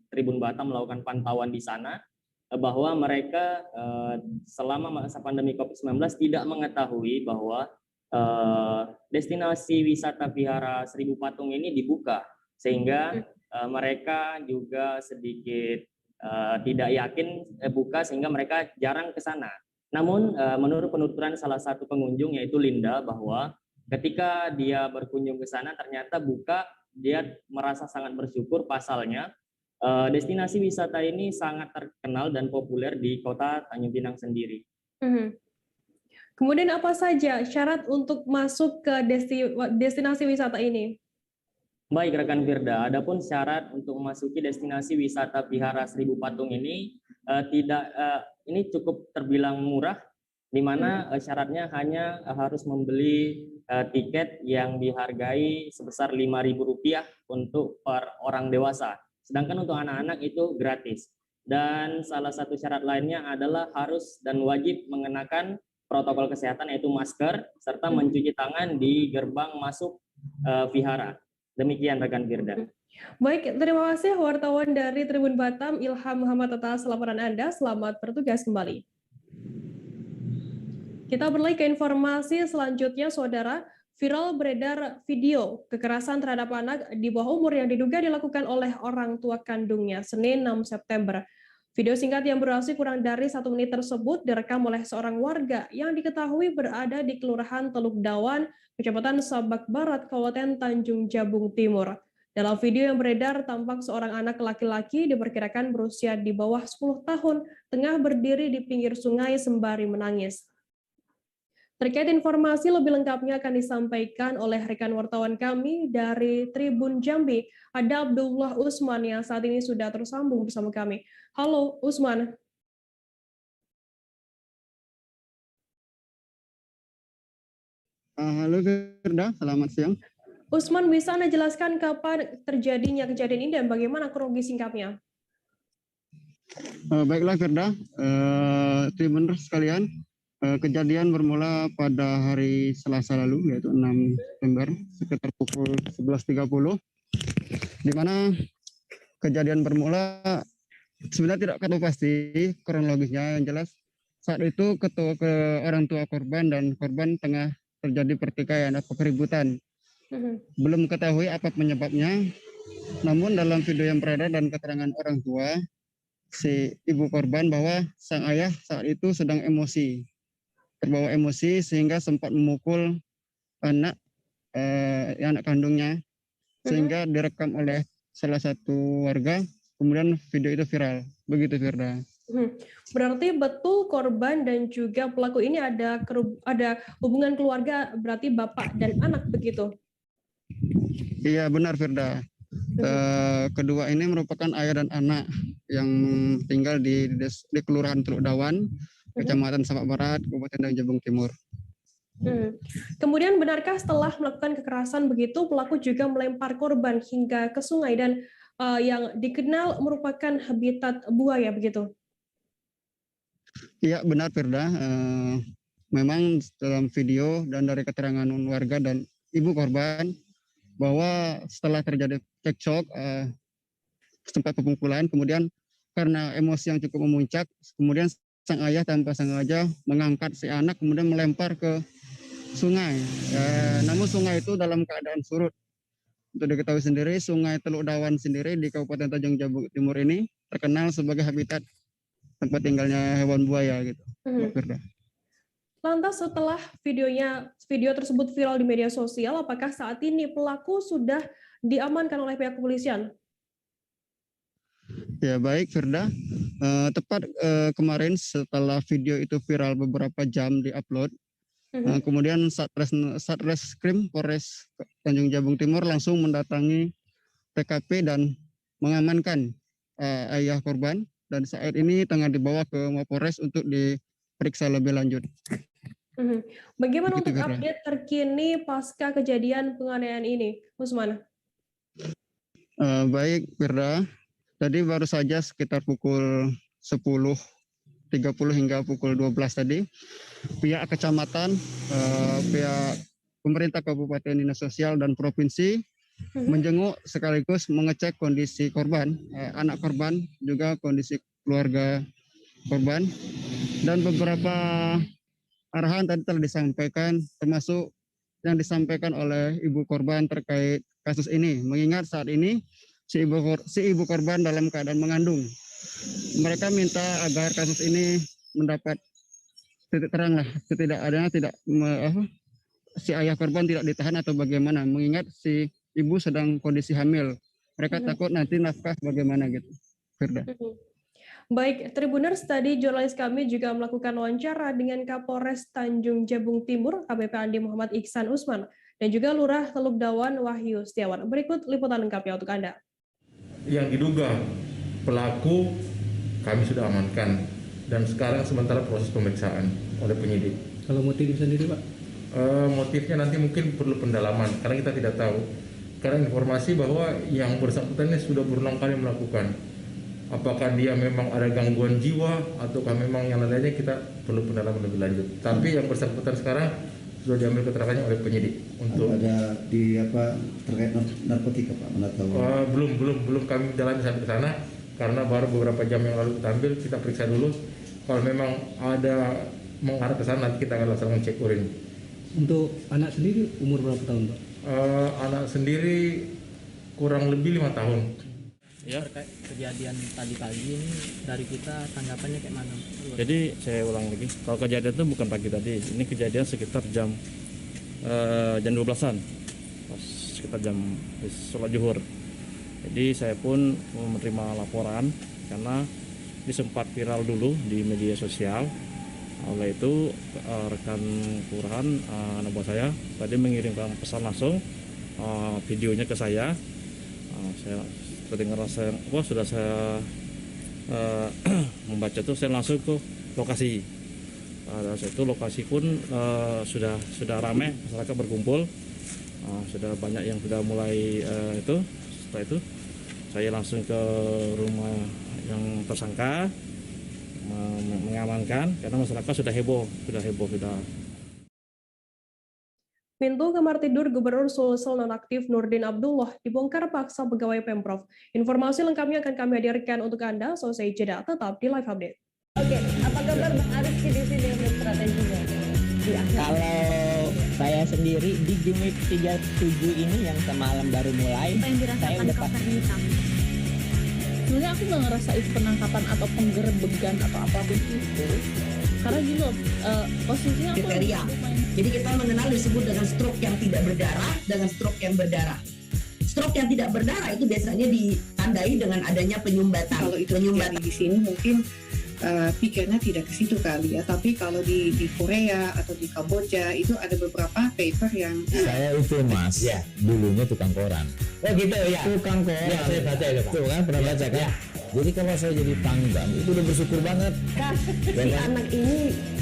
Tribun Batam melakukan pantauan di sana, bahwa mereka selama masa pandemi COVID-19 tidak mengetahui bahwa destinasi wisata Vihara 1000 patung ini dibuka, sehingga mereka juga sedikit tidak yakin buka, sehingga mereka jarang ke sana. Namun, menurut penuturan salah satu pengunjung yaitu Linda, bahwa ketika dia berkunjung ke sana ternyata buka, dia merasa sangat bersyukur. Pasalnya destinasi wisata ini sangat terkenal dan populer di Kota Tanjung Pinang sendiri. Kemudian apa saja syarat untuk masuk ke destinasi wisata ini? Baik rekan Firda, adapun syarat untuk memasuki destinasi wisata Vihara 1000 patung ini ini cukup terbilang murah, di mana syaratnya hanya harus membeli tiket yang dihargai sebesar Rp5.000 untuk per orang dewasa. Sedangkan untuk anak-anak itu gratis. Dan salah satu syarat lainnya adalah harus dan wajib mengenakan protokol kesehatan yaitu masker serta mencuci tangan di gerbang masuk vihara. Demikian rekan Firda. Baik, terima kasih wartawan dari Tribun Batam Ilham Muhammad atas laporan Anda. Selamat bertugas kembali. Kita beralih ke informasi selanjutnya, Saudara. Viral beredar video kekerasan terhadap anak di bawah umur yang diduga dilakukan oleh orang tua kandungnya Senin 6 September. Video singkat yang berdurasi kurang dari 1 menit tersebut direkam oleh seorang warga yang diketahui berada di Kelurahan Teluk Dawan, Kecamatan Sabak Barat, Kabupaten Tanjung Jabung Timur. Dalam video yang beredar, tampak seorang anak laki-laki diperkirakan berusia di bawah 10 tahun tengah berdiri di pinggir sungai sembari menangis. Terkait informasi lebih lengkapnya akan disampaikan oleh rekan wartawan kami dari Tribun Jambi, ada Abdullah Usman yang saat ini sudah tersambung bersama kami. Halo Usman. Halo Firda, selamat siang. Usman, bisa Anda jelaskan kapan terjadinya kejadian ini dan bagaimana kronologi singkatnya? Baiklah Firda, Tribuners sekalian, kejadian bermula pada hari Selasa lalu, yaitu 6 September, sekitar pukul 11.30, di mana kejadian bermula sebenarnya tidak tahu pasti kronologisnya. Yang jelas saat itu orang tua korban dan korban tengah terjadi pertikaian atau keributan. Belum ketahui apa penyebabnya, namun dalam video yang beredar dan keterangan orang tua si ibu korban bahwa sang ayah saat itu sedang terbawa emosi sehingga sempat memukul anak kandungnya, sehingga direkam oleh salah satu warga, kemudian video itu viral. Begitu Firda. Berarti betul korban dan juga pelaku ini ada hubungan keluarga, berarti bapak dan anak begitu? Iya benar Firda. Kedua ini merupakan ayah dan anak yang tinggal di Kelurahan Teluk Dawan, Kecamatan Samak Barat, Kabupaten Jabung Timur. Kemudian benarkah setelah melakukan kekerasan begitu, pelaku juga melempar korban hingga ke sungai dan yang dikenal merupakan habitat buaya begitu? Iya benar Firda. Memang dalam video dan dari keterangan warga dan ibu korban bahwa setelah terjadi cekcok, sempat pemukulan, kemudian karena emosi yang cukup memuncak, kemudian sang ayah tanpa sengaja mengangkat si anak kemudian melempar ke sungai. Namun sungai itu dalam keadaan surut. Untuk diketahui sendiri, Sungai Teluk Dawan sendiri di Kabupaten Tanjung Jabung Timur ini terkenal sebagai habitat tempat tinggalnya hewan buaya gitu. Lantas setelah video tersebut viral di media sosial, apakah saat ini pelaku sudah diamankan oleh pihak kepolisian? Ya baik Firda, tepat kemarin setelah video itu viral beberapa jam diupload, kemudian Satreskrim Polres Tanjung Jabung Timur langsung mendatangi TKP dan mengamankan ayah korban, dan saat ini tengah dibawa ke Mapolres untuk diperiksa lebih lanjut. Bagaimana untuk update terkini pasca kejadian penganiayaan ini, Usman? Baik Firda, tadi baru saja sekitar pukul 10.30 hingga pukul 12 tadi, pihak kecamatan, pihak pemerintah Kabupaten Dinas Sosial dan Provinsi menjenguk sekaligus mengecek kondisi korban, anak korban, juga kondisi keluarga korban, dan beberapa arahan tadi telah disampaikan, termasuk yang disampaikan oleh ibu korban terkait kasus ini, mengingat saat ini si ibu korban dalam keadaan mengandung. Mereka minta agar kasus ini mendapat titik terang lah, si ayah korban tidak ditahan atau bagaimana, mengingat si ibu sedang kondisi hamil. Mereka takut nanti nafkah bagaimana gitu, Firda. Baik, Tribuners, tadi jurnalis kami juga melakukan wawancara dengan Kapolres Tanjung Jabung Timur, ABP Andi Muhammad Iksan Usman, dan juga Lurah Teluk Dawan Wahyu Setiawan. Berikut liputan lengkapnya untuk Anda. Yang diduga pelaku kami sudah amankan, dan sekarang sementara proses pemeriksaan oleh penyidik. Kalau motif sendiri Pak? Motifnya nanti mungkin perlu pendalaman, karena kita tidak tahu. Karena informasi bahwa yang bersangkutan ini sudah berulang kali melakukan. Apakah dia memang ada gangguan jiwa ataukah memang yang lainnya, kita perlu pendalaman lebih lanjut. Tapi yang bersangkutan sekarang sudah diambil keterangannya oleh penyidik. Untuk ada di terkait narkotika Pak? Belum kami dalami sampai ke sana, karena baru beberapa jam yang lalu kita ambil, kita periksa dulu. Kalau memang ada mengarah ke sana, nanti kita akan langsung cek urin. Untuk anak sendiri umur berapa tahun Pak? Anak sendiri kurang lebih 5 tahun. Ya. Terkait kejadian tadi pagi ini dari kita tanggapannya kayak mana? Jadi saya ulang lagi, kalau kejadian itu bukan pagi tadi, ini kejadian sekitar jam 12-an, sekitar jam sholat zuhur. Jadi saya pun menerima laporan karena ini sempat viral dulu di media sosial. Oleh itu rekan kelurahan anak buah saya tadi mengirimkan pesan langsung videonya ke saya. Saya dengar sudah saya membaca itu, saya langsung ke lokasi. Saat itu lokasi pun sudah ramai, masyarakat berkumpul, sudah banyak yang sudah mulai itu. Setelah itu saya langsung ke rumah yang tersangka, mengamankan karena masyarakat sudah heboh. Pintu kamar tidur Gubernur Sulsel nonaktif Nurdin Abdullah dibongkar paksa pegawai Pemprov. Informasi lengkapnya akan kami hadirkan untuk Anda, selesai jeda tetap di Live Update. Oke, apa kabar Bang Aris di sini untuk strateginya? Kalau saya sendiri di Gimik 37 ini yang semalam baru mulai, saya udah pasti. Sebenarnya aku nggak ngerasa itu penangkapan atau penggerebegan atau apapun itu, karena gini loh, posisinya aku kriteria. Jadi kita mengenal disebut dengan stroke yang tidak berdarah dengan stroke yang berdarah. Stroke yang tidak berdarah itu biasanya ditandai dengan adanya penyumbatan. Kalau itu terjadi di sini mungkin pikirnya tidak ke situ kali ya, tapi kalau di Korea atau di Kamboja itu ada beberapa paper yang saya itu Mas, ya, dulunya tukang koran. Oh gitu ya. Tukang koran. Ya, saya baca itu Pak. Tuh kan pernah baca kan? Ya. Jadi kalau saya jadi pangdam itu udah bersyukur banget. Si anak ini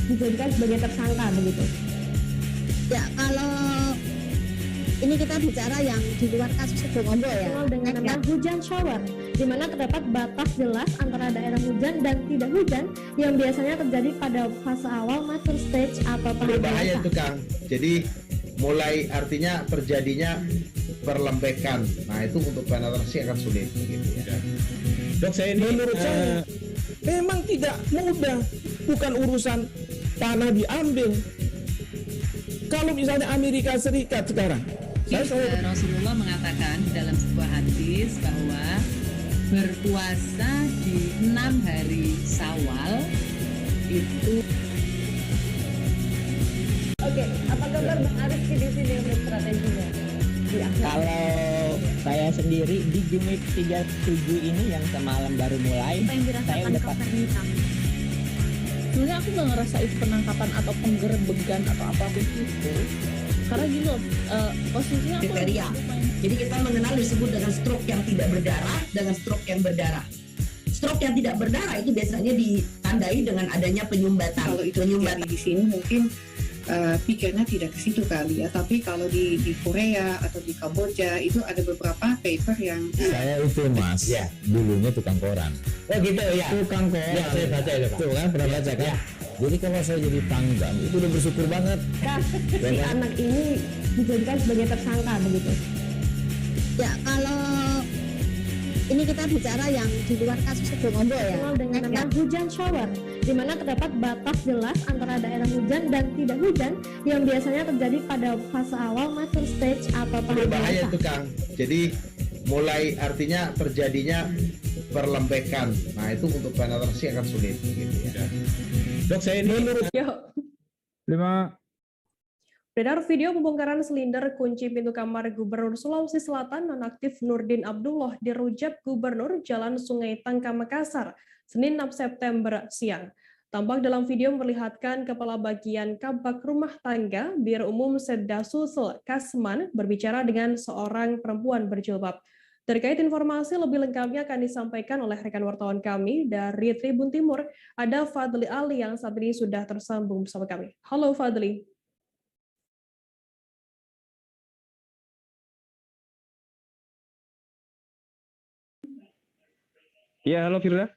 dijadikan sebagai tersangka begitu. Ya, kalau ini kita bicara yang di luar kasus Sebongombo ya. Dengan nama hujan shower, di mana terdapat batas jelas antara daerah hujan dan tidak hujan yang biasanya terjadi pada fase awal mature stage atau tahap berbahaya dewasa. tuh Kang. Jadi mulai artinya terjadinya perlembekan. Nah itu untuk penetrasi akan sulit. Gitu ya. Dok, saya ini menurut saya memang tidak mudah, bukan urusan tanah diambil. Kalau misalnya Amerika Serikat sekarang, Rasulullah mengatakan dalam sebuah hadis bahwa berpuasa di 6 hari Syawal itu. Oke, apa kabar Bang Aris di sini untuk strateginya? Kalau saya sendiri di Gimik 37 ini yang semalam baru mulai, saya udah pasti. Sebenarnya aku nggak ngerasa itu penangkapan atau penggerebegan atau apapun itu, karena gini loh, posisinya aku kriteria. Jadi kita mengenal disebut dengan stroke yang tidak berdarah dengan stroke yang berdarah. Stroke yang tidak berdarah itu biasanya ditandai dengan adanya penyumbatan. Kalau itu terjadi di sini mungkin pikirnya tidak ke situ kali ya, tapi kalau di Korea atau di Kamboja itu ada beberapa paper yang saya itu Mas, ya, dulunya tukang koran. Oh gitu ya. Tukang koran. Ya, saya baca itu Pak. Tuh kan pernah baca kan? Ya. Jadi kalau saya jadi pangdam itu udah bersyukur banget. Si anak ini dijadikan sebagai tersangka begitu. Ya, kalau ini kita bicara yang di luar kasus Sebongombo ya. Dengan nama hujan shower, di mana terdapat batas jelas antara daerah hujan dan tidak hujan yang biasanya terjadi pada fase awal mature stage atau tahap berbahaya dewasa. tuh Kang. Jadi mulai artinya terjadinya perlembekan. Nah itu untuk penetrasi akan sulit. Gitu ya. Dok, saya ini menurut 5. Beredar video pembongkaran silinder kunci pintu kamar Gubernur Sulawesi Selatan nonaktif Nurdin Abdullah di Rujak Gubernur Jalan Sungai Tangka Makassar, Senin 6 September siang. Tampak dalam video memperlihatkan Kepala Bagian Kabak Rumah Tangga Biro Umum Sedda Sulsel Kasman berbicara dengan seorang perempuan berjilbab. Terkait informasi lebih lengkapnya akan disampaikan oleh rekan wartawan kami dari Tribun Timur, ada Fadli Ali yang saat ini sudah tersambung bersama kami. Halo Fadli. Ya, halo Firda.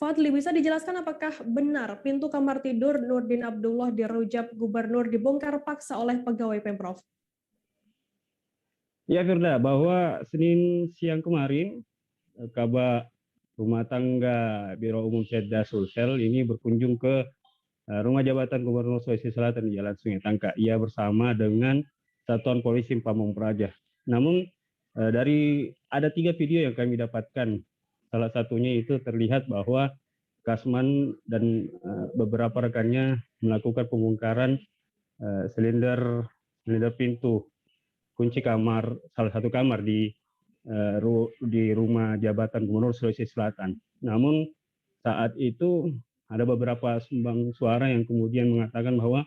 Fadli, bisa dijelaskan apakah benar pintu kamar tidur Nurdin Abdullah di Rujak Gubernur dibongkar paksa oleh pegawai Pemprov? Ya Firda, bahwa Senin siang kemarin Kabak Rumah Tangga Biro Umum Sedda Sulsel ini berkunjung ke Rumah Jabatan Gubernur Sulawesi Selatan di Jalan Sungai Tangka. Ia bersama dengan Satuan Polisi Pamong Praja. Namun dari ada 3 video yang kami dapatkan. Salah satunya itu terlihat bahwa Kasman dan beberapa rekannya melakukan pembongkaran silinder pintu kunci kamar, salah satu kamar di Rumah Jabatan Gubernur Sulawesi Selatan. Namun saat itu ada beberapa sumbang suara yang kemudian mengatakan bahwa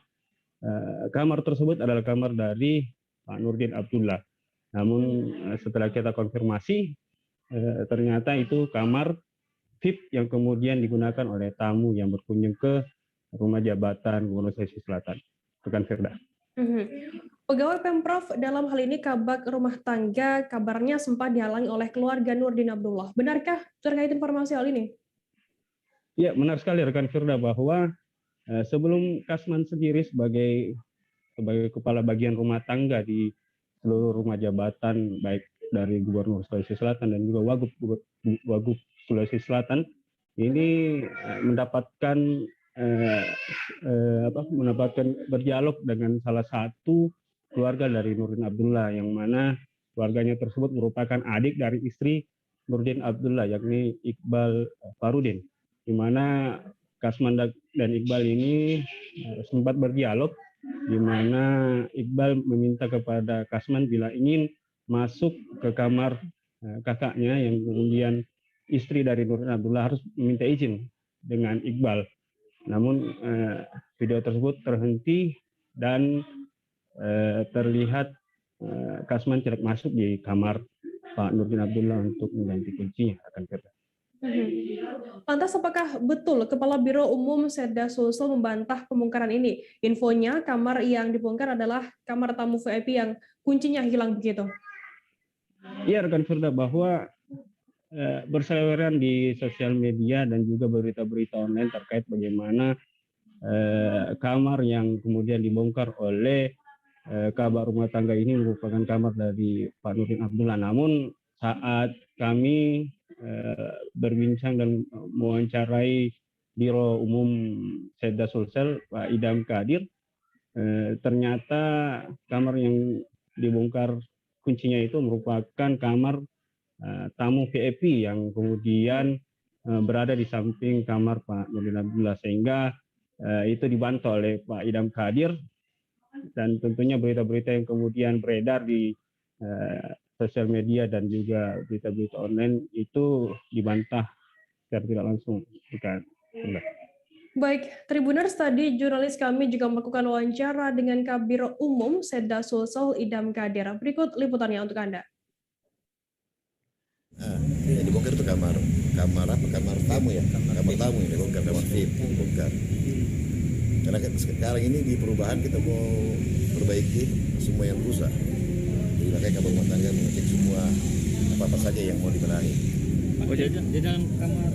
kamar tersebut adalah kamar dari Pak Nurdin Abdullah. Namun setelah kita konfirmasi, ternyata itu kamar VIP yang kemudian digunakan oleh tamu yang berkunjung ke Rumah Jabatan Gubernur Sulawesi Selatan. Bukan Firda. Pegawai Pemprov dalam hal ini Kabag Rumah Tangga kabarnya sempat dihalangi oleh keluarga Nurdin Abdullah. Benarkah terkait informasi hal ini? Ya, benar sekali rekan Firda bahwa sebelum Kasman sendiri sebagai kepala bagian rumah tangga di seluruh rumah jabatan baik dari Gubernur Sulawesi Selatan dan juga Wagub Sulawesi Selatan ini mendapatkan berdialog dengan salah satu keluarga dari Nurdin Abdullah, yang mana keluarganya tersebut merupakan adik dari istri Nurdin Abdullah, yakni Iqbal Farudin, di mana Kasman dan Iqbal ini sempat berdialog, di mana Iqbal meminta kepada Kasman bila ingin masuk ke kamar kakaknya, yang kemudian istri dari Nurdin Abdullah harus meminta izin dengan Iqbal. Namun video tersebut terhenti dan terlihat Kasman tidak masuk di kamar Pak Nurdin Abdullah untuk mengganti kuncinya. Lantas apakah betul Kepala Biro Umum Setda Sulsel membantah pembongkaran ini? Infonya kamar yang dibongkar adalah kamar tamu VIP yang kuncinya hilang begitu. Iya rekan Firda, bahwa berseliweran di sosial media dan juga berita-berita online terkait bagaimana kamar yang kemudian dibongkar oleh Kabag Rumah Tangga ini merupakan kamar dari Pak Nurdin Abdullah. Namun saat kami berbincang dan mewawancarai Biro Umum Setda Sulsel Pak Idam Kadir, ternyata kamar yang dibongkar kuncinya itu merupakan kamar tamu VIP yang kemudian berada di samping kamar Pak Nurdin Abdullah, sehingga itu dibantah oleh Pak Idam Kadir. Dan tentunya berita-berita yang kemudian beredar di sosial media dan juga berita-berita online itu dibantah secara tidak langsung. Baik, Tribuners, tadi jurnalis kami juga melakukan wawancara dengan Kabiro Umum Setda Sulsel Idam Kadir. Berikut liputannya untuk Anda. Yang dibongkar itu kamar tamu ya, kamar tamu yang dibongkar, kamar VIP dibongkar. Karena sekarang ini di perubahan kita mau perbaiki semua yang rusak. Jadi makanya Kabag Rumah Tangga mengecek semua apa-apa saja yang mau dibenahi. Oh, di dalam kamar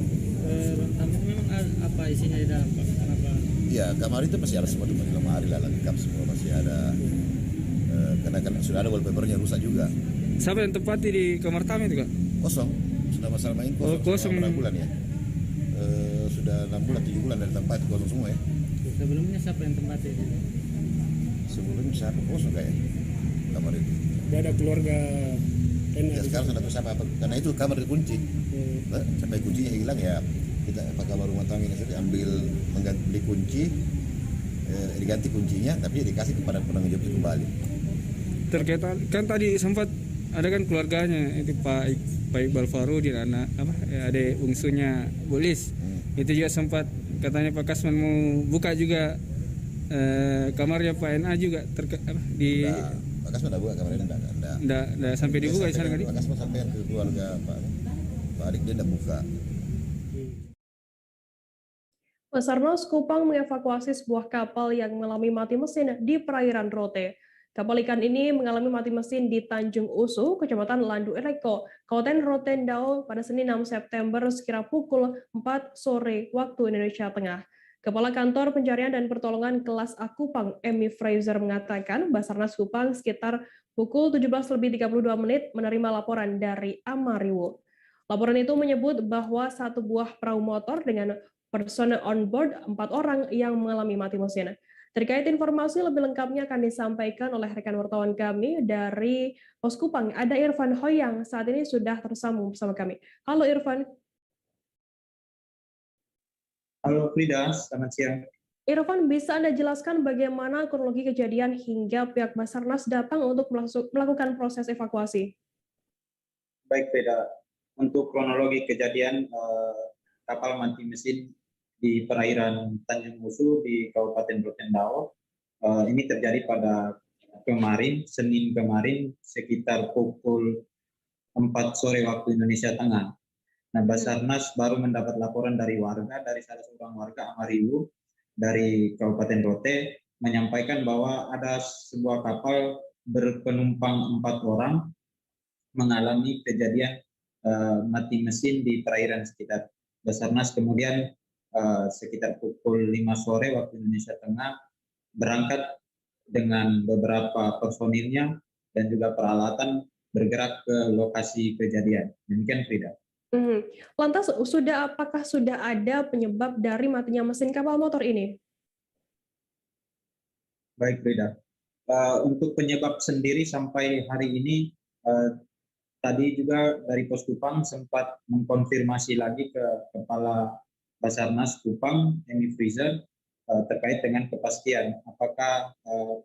tamu memang apa isinya di dalam, Pak? Kenapa? Iya, kamar itu masih ada semua lemari lah, lengkap semua, masih ada. Karena kan sudah ada wallpapernya rusak juga. Siapa yang tempati di kamar tamu itu, Kak? Kosong, sudah masalah main kosong. Oh, kosong. Berapa bulan ya? Sudah 6 bulan, 7 bulan dari tempat kosong semua ya. Sebelumnya siapa yang tempati? Sebelumnya siapa kosong kayak kamar itu? Tidak ada keluarga. Ya, sekarang sudah tahu siapa, karena itu kamar dikunci. Sampai kuncinya hilang ya, kita Kabag Rumah Tangga ini ambil mengganti kunci, diganti kuncinya, tapi dikasih kepada penanggung jawab kembali. Terkait kan tadi sempat ada kan keluarganya itu Pak Iqbal Farudin, anak adik bungsunya Bulis. Itu juga sempat katanya Pak Kasman mau buka juga kamarnya Pak NA juga Pak Kasman udah buka kamarnya, enggak sampai dibuka di sana kali. Pak Kasman sampai ke keluarga Pak Adik dia enggak buka. Basarnas Kupang mengevakuasi sebuah kapal yang mengalami mati mesin di perairan Rote. Kapal ikan ini mengalami mati mesin di Tanjung Usu, Kecamatan Landu Ereko, Kabupaten Rotendao pada Senin 6 September sekira pukul 4 sore waktu Indonesia Tengah. Kepala Kantor Pencarian dan Pertolongan Kelas A Kupang, Emmy Fraser, mengatakan Basarnas Kupang sekitar pukul 17.32 menerima laporan dari Amariwo. Laporan itu menyebut bahwa satu buah perahu motor dengan personel on board 4 orang yang mengalami mati mesin. Terkait informasi lebih lengkapnya akan disampaikan oleh rekan wartawan kami dari Pos Kupang. Ada Irfan Hoyang saat ini sudah tersambung bersama kami. Halo Irfan. Halo Frida, selamat siang. Irfan, bisa Anda jelaskan bagaimana kronologi kejadian hingga pihak Basarnas datang untuk melakukan proses evakuasi? Baik Frida, untuk kronologi kejadian kapal mati mesin di perairan Tanjung Usu di Kabupaten Rotendao. Ini terjadi pada Senin kemarin sekitar pukul 4 sore waktu Indonesia Tengah. Nah, Basarnas baru mendapat laporan dari salah seorang warga Amariwu dari Kabupaten Rote menyampaikan bahwa ada sebuah kapal berpenumpang 4 orang mengalami kejadian mati mesin di perairan sekitar Basarnas. Kemudian sekitar pukul 5 sore waktu Indonesia Tengah berangkat dengan beberapa personilnya dan juga peralatan bergerak ke lokasi kejadian. Demikian, Frida. Lantas apakah sudah ada penyebab dari matinya mesin kapal motor ini? Baik, Frida. Untuk penyebab sendiri sampai hari ini, tadi juga dari Pos Kupang sempat mengkonfirmasi lagi ke Kepala Basarnas Kupang, Emi Freezer, terkait dengan kepastian apakah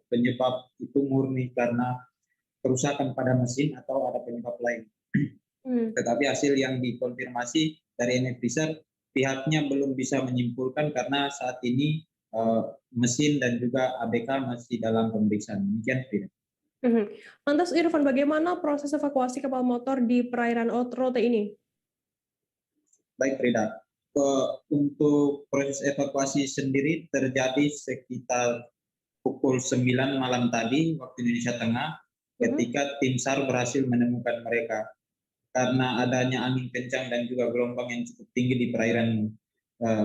penyebab itu murni karena kerusakan pada mesin atau ada penyebab lain. Tetapi hasil yang dikonfirmasi dari Emi Freezer, pihaknya belum bisa menyimpulkan karena saat ini mesin dan juga ABK masih dalam pemeriksaan. Demikian, Frida. Lantas Irfan, bagaimana proses evakuasi kapal motor di perairan Rote ini? Baik, Frida. Untuk proses evakuasi sendiri terjadi sekitar pukul 9 malam tadi waktu Indonesia Tengah ketika tim SAR berhasil menemukan mereka. Karena adanya angin kencang dan juga gelombang yang cukup tinggi di perairan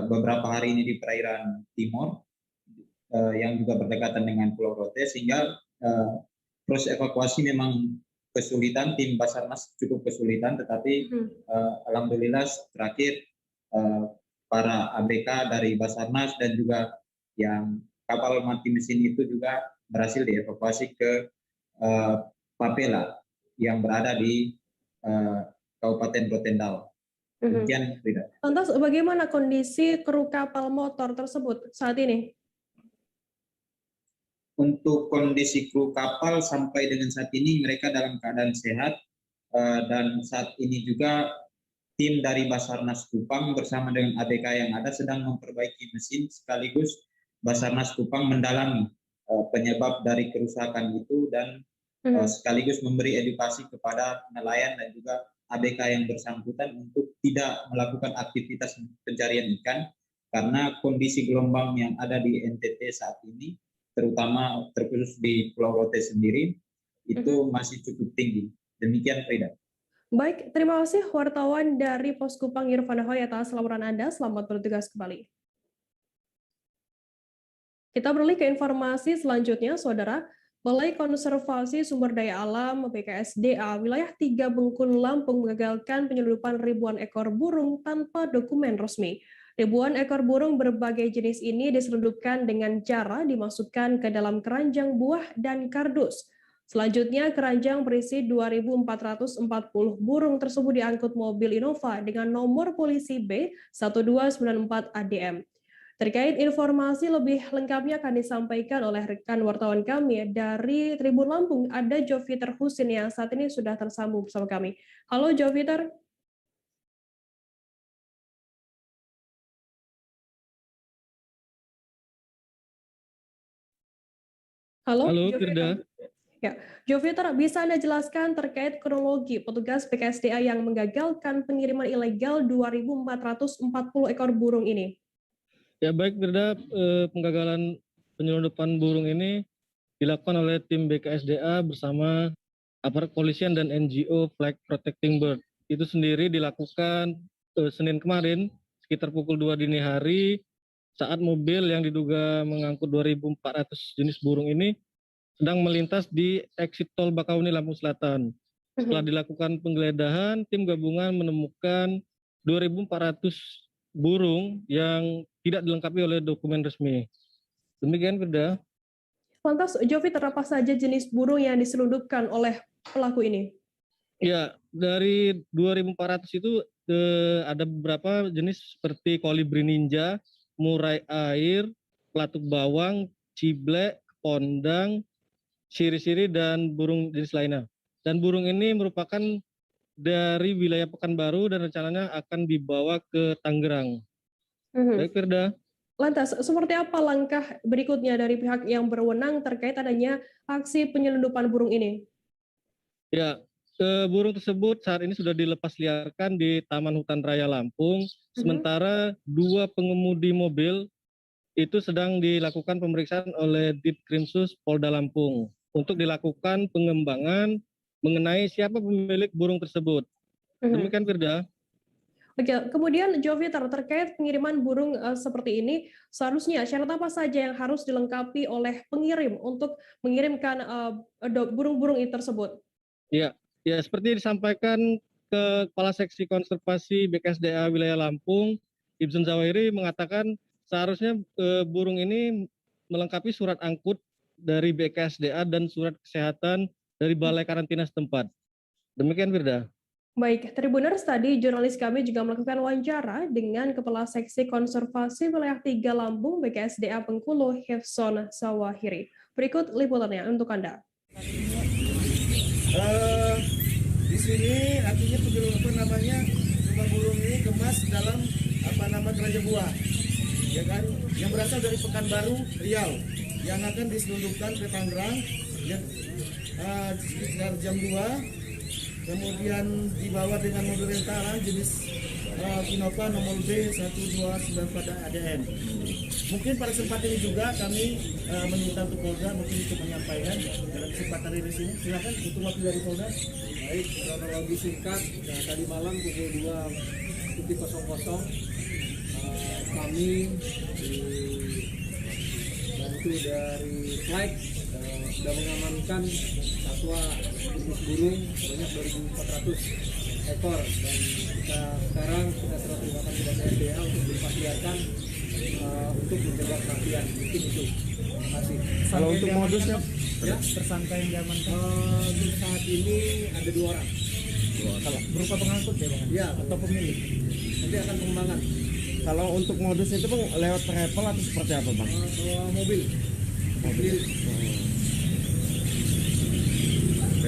beberapa hari ini di perairan timur yang juga berdekatan dengan Pulau Rote, sehingga proses evakuasi memang kesulitan. Tim Basarnas cukup kesulitan, tetapi alhamdulillah terakhir para ABK dari Basarnas dan juga yang kapal mati mesin itu juga berhasil dievakuasi ke Papela yang berada di Kabupaten Rotendao. Demikian, Frida. Lantas bagaimana kondisi kru kapal motor tersebut saat ini? Untuk kondisi kru kapal sampai dengan saat ini mereka dalam keadaan sehat, dan saat ini juga tim dari Basarnas Kupang bersama dengan ABK yang ada sedang memperbaiki mesin, sekaligus Basarnas Kupang mendalami penyebab dari kerusakan itu dan sekaligus memberi edukasi kepada nelayan dan juga ABK yang bersangkutan untuk tidak melakukan aktivitas pencarian ikan karena kondisi gelombang yang ada di NTT saat ini, terutama terkhusus di Pulau Rote sendiri, itu masih cukup tinggi. Demikian, Frida. Baik, terima kasih wartawan dari Pos Kupang Irfan Ahoy atas laporan Anda. Selamat bertugas kembali. Kita beralih ke informasi selanjutnya, Saudara. Balai Konservasi Sumber Daya Alam BKSDA wilayah 3 Bengkulu Lampung mengagalkan penyelundupan ribuan ekor burung tanpa dokumen resmi. Ribuan ekor burung berbagai jenis ini diselundupkan dengan cara dimasukkan ke dalam keranjang buah dan kardus. Selanjutnya, keranjang berisi 2.440 burung tersebut diangkut mobil Innova dengan nomor polisi B1294 ADM. Terkait informasi lebih lengkapnya akan disampaikan oleh rekan wartawan kami dari Tribun Lampung, ada Joviter Husin yang saat ini sudah tersambung bersama kami. Halo Joviter. Halo Firda. Ya, Joviter, bisa Anda jelaskan terkait kronologi petugas BKSDA yang menggagalkan pengiriman ilegal 2.440 ekor burung ini? Ya baik, Firda, penggagalan penyelundupan burung ini dilakukan oleh tim BKSDA bersama aparat kepolisian dan NGO Flag Protecting Bird. Itu sendiri dilakukan Senin kemarin sekitar pukul 2 dini hari saat mobil yang diduga mengangkut 2.400 jenis burung ini sedang melintas di exit tol Bakauni, Lampung Selatan. Setelah dilakukan penggeledahan, tim gabungan menemukan 2.400 burung yang tidak dilengkapi oleh dokumen resmi. Demikian, Firda. Lantas, Joviter, apa saja jenis burung yang diselundupkan oleh pelaku ini? Ya, dari 2.400 itu ada beberapa jenis seperti kolibri ninja, murai air, pelatuk bawang, ciblek, pondang, siri-siri, dan burung jenis lainnya. Dan burung ini merupakan dari wilayah Pekanbaru dan rencananya akan dibawa ke Tangerang. Baik, Firda. Lantas, seperti apa langkah berikutnya dari pihak yang berwenang terkait adanya aksi penyelundupan burung ini? Ya, burung tersebut saat ini sudah dilepas liarkan di Taman Hutan Raya Lampung. Sementara 2 pengemudi mobil itu sedang dilakukan pemeriksaan oleh Ditkrimsus Polda Lampung untuk dilakukan pengembangan mengenai siapa pemilik burung tersebut. Demikian Firda. Oke, kemudian Joviter, terkait pengiriman burung seperti ini, seharusnya syarat apa saja yang harus dilengkapi oleh pengirim untuk mengirimkan burung-burung itu tersebut? Ya, seperti disampaikan ke Kepala Seksi Konservasi BKSDA Wilayah Lampung, Ibzun Zawahiri mengatakan seharusnya burung ini melengkapi surat angkut dari BKSDA dan surat kesehatan dari Balai Karantina setempat. Demikian Firda. Baik, Tribuners, tadi jurnalis kami juga melakukan wawancara dengan Kepala Seksi Konservasi Wilayah 3 Lampung BKSDA Bengkulu, Hifson Zawahiri. Berikut liputannya untuk Anda. Di sini artinya rumah burung ini kemas dalam keranjang buah, ya kan, yang berasal dari Pekanbaru, Riau, yang akan diselundupkan ke Tangerang sekitar jam 2. Kemudian dibawa dengan mobil rentalan jenis Innova nomor B129 pada ADN. Mungkin pada kesempatan ini juga kami meminta untuk Polda mungkin untuk menyampaikan dalam kesempatan di sini. Silakan untuk wakil dari Polda. Baik, kronologi singkat. Tadi malam pukul 2.00 kami dibantu dari flight sudah mengamankan satwa jenis burung sebanyak 2.400 ekor, dan kita sekarang serah terimakan kepada BSDA untuk dipastikan untuk menjaga kematian. Mungkin itu. Terima kasih. Kalau untuk modusnya, ya, tersangka yang diamankan untuk saat ini ada 2 orang. Kalau berupa pengangkut ya Bang? Ya, atau pemilik. Nanti akan pengembangan. Kalau untuk modus itu Bang lewat travel atau seperti apa Bang? Mobil.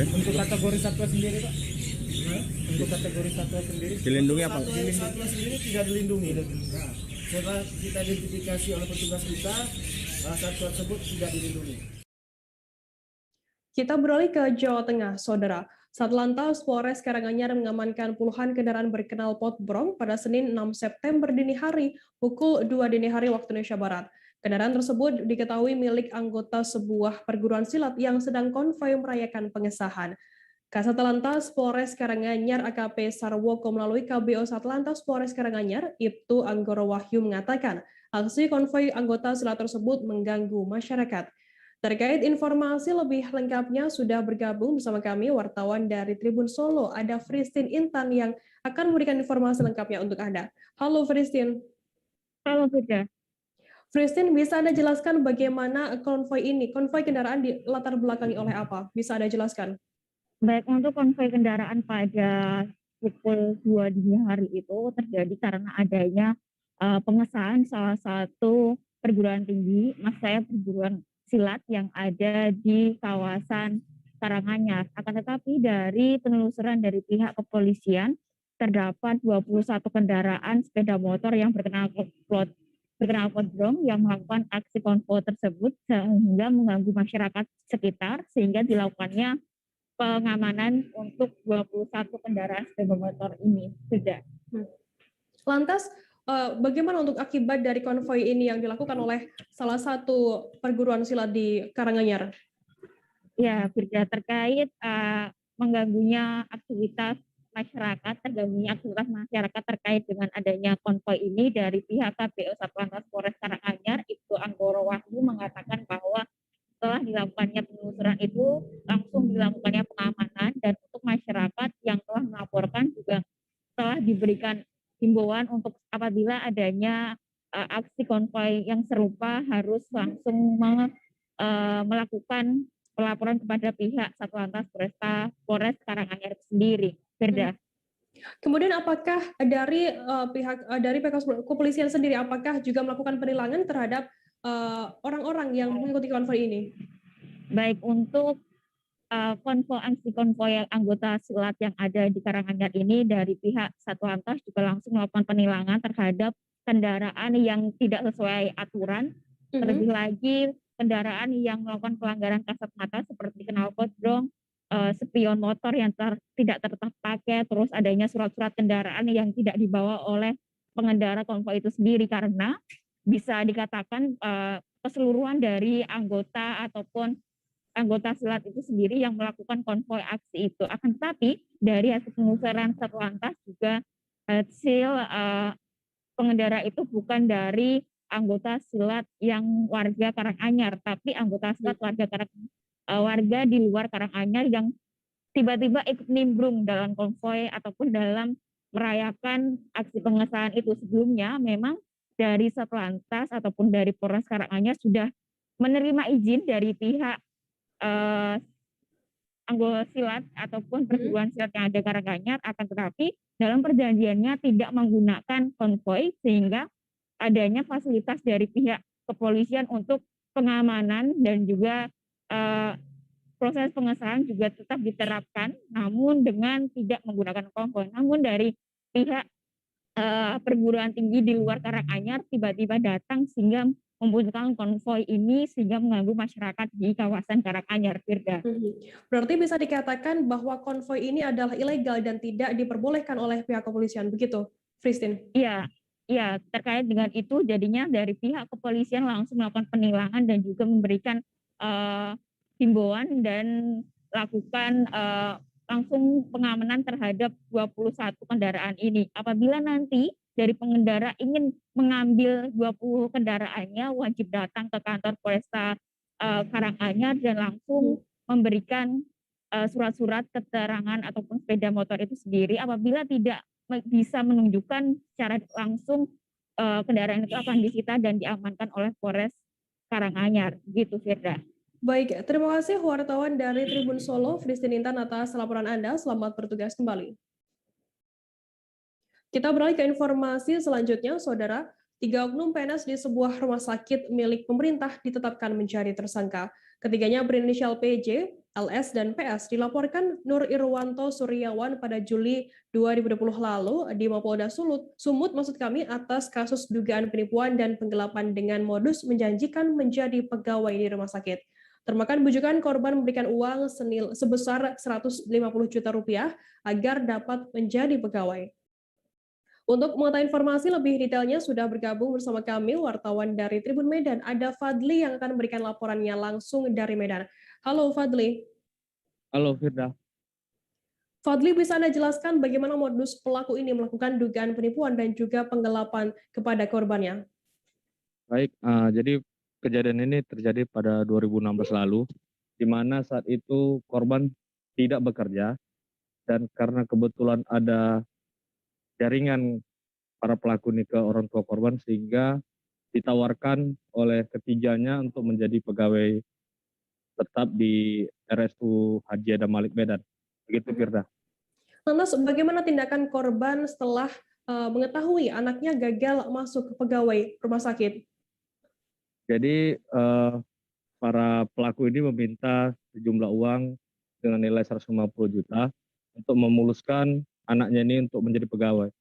Untuk kategori satwa sendiri Pak? Untuk kategori satwa sendiri dilindungi apa? Satwa sendiri tidak dilindungi. Nah, setelah kita identifikasi oleh petugas kita, satwa tersebut tidak dilindungi. Kita beralih ke Jawa Tengah, Saudara. Satlantas Polres Karanganyar mengamankan puluhan kendaraan berkenal potbrong pada Senin 6 September dini hari, pukul 2 dini hari waktu Indonesia Barat. Kendaraan tersebut diketahui milik anggota sebuah perguruan silat yang sedang konvoi merayakan pengesahan. Kasat Lantas Polres Karanganyar AKP Sarwoko melalui KBO Satlantas Polres Karanganyar, Ibtu Anggoro Wahyu mengatakan, aksi konvoi anggota silat tersebut mengganggu masyarakat. Terkait informasi lebih lengkapnya sudah bergabung bersama kami wartawan dari Tribun Solo, ada Fristin Intan yang akan memberikan informasi lengkapnya untuk Anda. Halo Fristin. Halo Firda. Fristin, bisa Anda jelaskan bagaimana konvoi ini? Konvoi kendaraan di latar belakangi oleh apa? Bisa Anda jelaskan? Baik, untuk konvoi kendaraan pada pukul 2 dini hari itu terjadi karena adanya pengesahan salah satu perguruan tinggi, perguruan silat yang ada di kawasan Karanganyar. Akan tetapi dari penelusuran dari pihak kepolisian terdapat 21 kendaraan sepeda motor yang berkenal potbrong yang melakukan aksi konvoi tersebut sehingga mengganggu masyarakat sekitar, sehingga dilakukannya pengamanan untuk 21 kendaraan sepeda motor ini. Sudah. Lantas bagaimana untuk akibat dari konvoi ini yang dilakukan oleh salah satu perguruan silat di Karanganyar? Ya, Firda, terkait mengganggunya aktivitas masyarakat terkait dengan adanya konvoi ini, dari pihak KPO Satlantas Polres Karanganyar, Ibtu Anggoro Wahyu mengatakan bahwa setelah dilakukannya penelusuran itu langsung dilakukannya pengamanan, dan untuk masyarakat yang telah melaporkan juga telah diberikan himbauan untuk apabila adanya aksi konvoi yang serupa harus langsung melakukan pelaporan kepada pihak Satlantas Polres Karanganyar sendiri. Firda. Kemudian apakah dari pihak kepolisian sendiri apakah juga melakukan penilangan terhadap orang-orang yang mengikuti konvoi ini? Baik, untuk aksi konvoi anggota silat yang ada di Karanganyar ini, dari pihak Satlantas juga langsung melakukan penilangan terhadap kendaraan yang tidak sesuai aturan, terlebih lagi kendaraan yang melakukan pelanggaran kasat mata seperti kenal potbrong, spion motor yang tidak terpakai, terus adanya surat-surat kendaraan yang tidak dibawa oleh pengendara konvoi itu sendiri, karena bisa dikatakan keseluruhan dari anggota ataupun anggota silat itu sendiri yang melakukan konvoi aksi itu. Akan tetapi dari hasil penelusuran Satlantas juga hasil pengendara itu bukan dari anggota silat yang warga Karanganyar, tapi anggota silat warga di luar Karanganyar yang tiba-tiba ikut nimbrung dalam konvoi ataupun dalam merayakan aksi pengesahan itu. Sebelumnya memang dari Satlantas ataupun dari Polres Karanganyar sudah menerima izin dari pihak anggota silat ataupun perguruan silat yang ada Karanganyar, akan tetapi dalam perjanjiannya tidak menggunakan konvoi sehingga adanya fasilitas dari pihak kepolisian untuk pengamanan dan juga proses pengesahan juga tetap diterapkan, namun dengan tidak menggunakan konvoi. Namun dari pihak perguruan tinggi di luar Karanganyar tiba-tiba datang sehingga membutuhkan konvoi ini sehingga mengganggu masyarakat di kawasan Karanganyar, Firda. Berarti bisa dikatakan bahwa konvoi ini adalah ilegal dan tidak diperbolehkan oleh pihak kepolisian, begitu, Christine? Iya, terkait dengan itu jadinya dari pihak kepolisian langsung melakukan penilangan dan juga memberikan himbauan dan lakukan langsung pengamanan terhadap 21 kendaraan ini. Apabila nanti dari pengendara ingin mengambil 20 kendaraannya, wajib datang ke kantor Polresta Karanganyar dan langsung memberikan surat-surat keterangan ataupun sepeda motor itu sendiri. Apabila tidak bisa menunjukkan secara langsung, kendaraan itu akan disita dan diamankan oleh Polres Karanganyar. Gitu, Firda. Baik, terima kasih wartawan dari Tribun Solo, Christine Intan, atas laporan Anda. Selamat bertugas kembali. Kita beralih ke informasi selanjutnya, Saudara. 3 oknum PNS di sebuah rumah sakit milik pemerintah ditetapkan menjadi tersangka. Ketiganya berinisial PJ, LS, dan PS dilaporkan Nur Irwanto Suryawan pada Juli 2020 lalu di Mapolda Sumut atas kasus dugaan penipuan dan penggelapan dengan modus menjanjikan menjadi pegawai di rumah sakit. Termakan bujukan korban memberikan uang sebesar 150 juta rupiah agar dapat menjadi pegawai. Untuk mengetahui informasi lebih detailnya sudah bergabung bersama kami wartawan dari Tribun Medan, ada Fadli yang akan memberikan laporannya langsung dari Medan. Halo Fadli. Halo Firda. Fadli, bisa Anda jelaskan bagaimana modus pelaku ini melakukan dugaan penipuan dan juga penggelapan kepada korbannya? Baik, jadi kejadian ini terjadi pada 2016 lalu, di mana saat itu korban tidak bekerja, dan karena kebetulan ada jaringan para pelaku ini ke orang tua korban, sehingga ditawarkan oleh ketiganya untuk menjadi pegawai tetap di RSU Haji Adam Malik Medan. Begitu, Firda. Lantas bagaimana tindakan korban setelah mengetahui anaknya gagal masuk ke pegawai rumah sakit? Jadi para pelaku ini meminta sejumlah uang dengan nilai 150 juta untuk memuluskan anaknya ini untuk menjadi pegawai.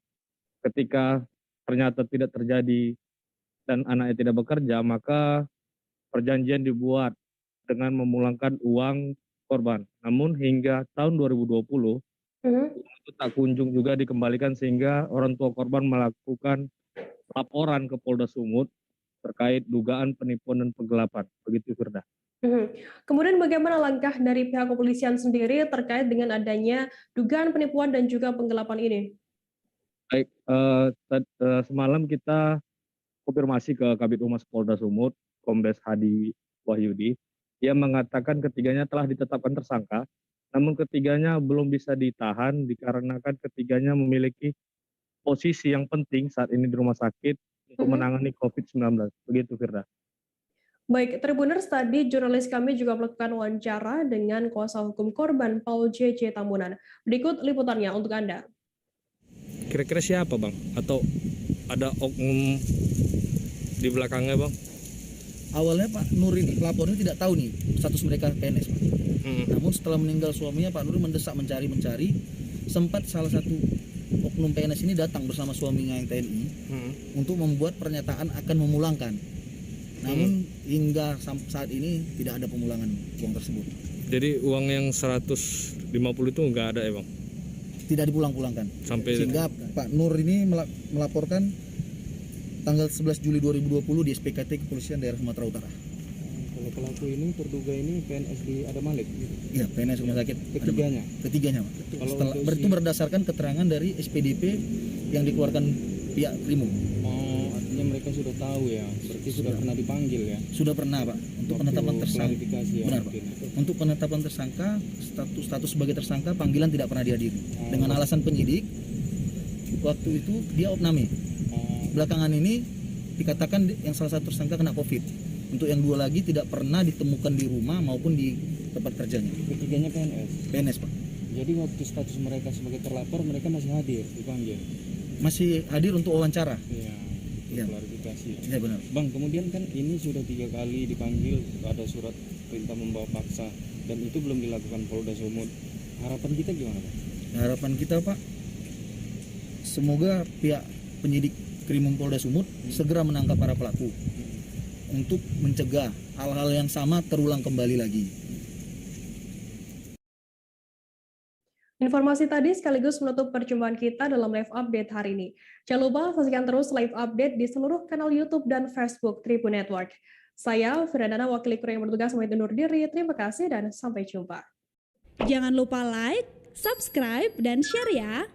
Ketika ternyata tidak terjadi dan anaknya tidak bekerja, maka perjanjian dibuat dengan memulangkan uang korban. Namun hingga tahun 2020, itu tak kunjung juga dikembalikan sehingga orang tua korban melakukan laporan ke Polda Sumut terkait dugaan penipuan dan penggelapan. Begitu, Firda. Kemudian bagaimana langkah dari pihak kepolisian sendiri terkait dengan adanya dugaan penipuan dan juga penggelapan ini? Baik, semalam kita konfirmasi ke Kabid Humas Polda Sumut, Kombes Hadi Wahyudi. Dia mengatakan ketiganya telah ditetapkan tersangka, namun ketiganya belum bisa ditahan dikarenakan ketiganya memiliki posisi yang penting saat ini di rumah sakit untuk menangani COVID-19. Begitu, Firda. Baik, Tribuners, tadi jurnalis kami juga melakukan wawancara dengan kuasa hukum korban Paul JJ Tambunan. Berikut liputannya untuk Anda. Kira-kira siapa, Bang? Atau ada oknum di belakangnya, Bang? Awalnya Pak Nur ini, pelapornya tidak tahu nih status mereka PNS, Pak. Namun setelah meninggal suaminya, Pak Nur mendesak mencari. Sempat salah satu oknum PNS ini datang bersama suaminya yang TNI untuk membuat pernyataan akan memulangkan. Namun hingga saat ini tidak ada pemulangan uang tersebut. Jadi uang yang 150 itu nggak ada ya, Bang? Tidak dipulang-pulangkan. Sehingga Pak Nur ini melaporkan tanggal 11 Juli 2020 di SPKT Kepolisian Daerah Sumatera Utara. Kalau pelaku ini terduga ini PNS di Adamalik gitu. Iya, PNS rumah sakit. Ketiganya? Ketiganya, Pak. Kalau Setelah, untuk itu berdasarkan keterangan dari SPDP yang dikeluarkan pihak Krimum. Oh, artinya mereka sudah tahu ya. Berarti sudah pernah dipanggil ya. Sudah pernah, Pak. Untuk Waktu penetapan tersangka. klarifikasi ya, Benar, Pak. mungkin. Untuk penetapan tersangka, status sebagai tersangka panggilan tidak pernah dihadiri. Dengan alasan penyidik waktu itu dia opname. Belakangan ini dikatakan yang salah satu tersangka kena COVID. Untuk yang dua lagi tidak pernah ditemukan di rumah maupun di tempat kerjanya. Ketiganya PNS. PNS, Pak. Jadi waktu status mereka sebagai terlapor mereka masih hadir dipanggil. Masih hadir untuk wawancara. Iya. Iya. Klarifikasi. Iya, benar. Bang, kemudian kan ini sudah 3 kali dipanggil, ada surat perintah membawa paksa dan itu belum dilakukan Polda Sumut. Harapan kita gimana, Pak? Harapan kita, Pak, semoga pihak penyidik Krimum Polda Sumut segera menangkap para pelaku untuk mencegah hal-hal yang sama terulang kembali lagi. Informasi tadi sekaligus menutup perjumpaan kita dalam live update hari ini. Jangan lupa saksikan terus live update di seluruh kanal YouTube dan Facebook Tribun Network. Saya Firdana, wakil kru yang bertugas pamit undur diri. Terima kasih dan sampai jumpa. Jangan lupa like, subscribe, dan share ya.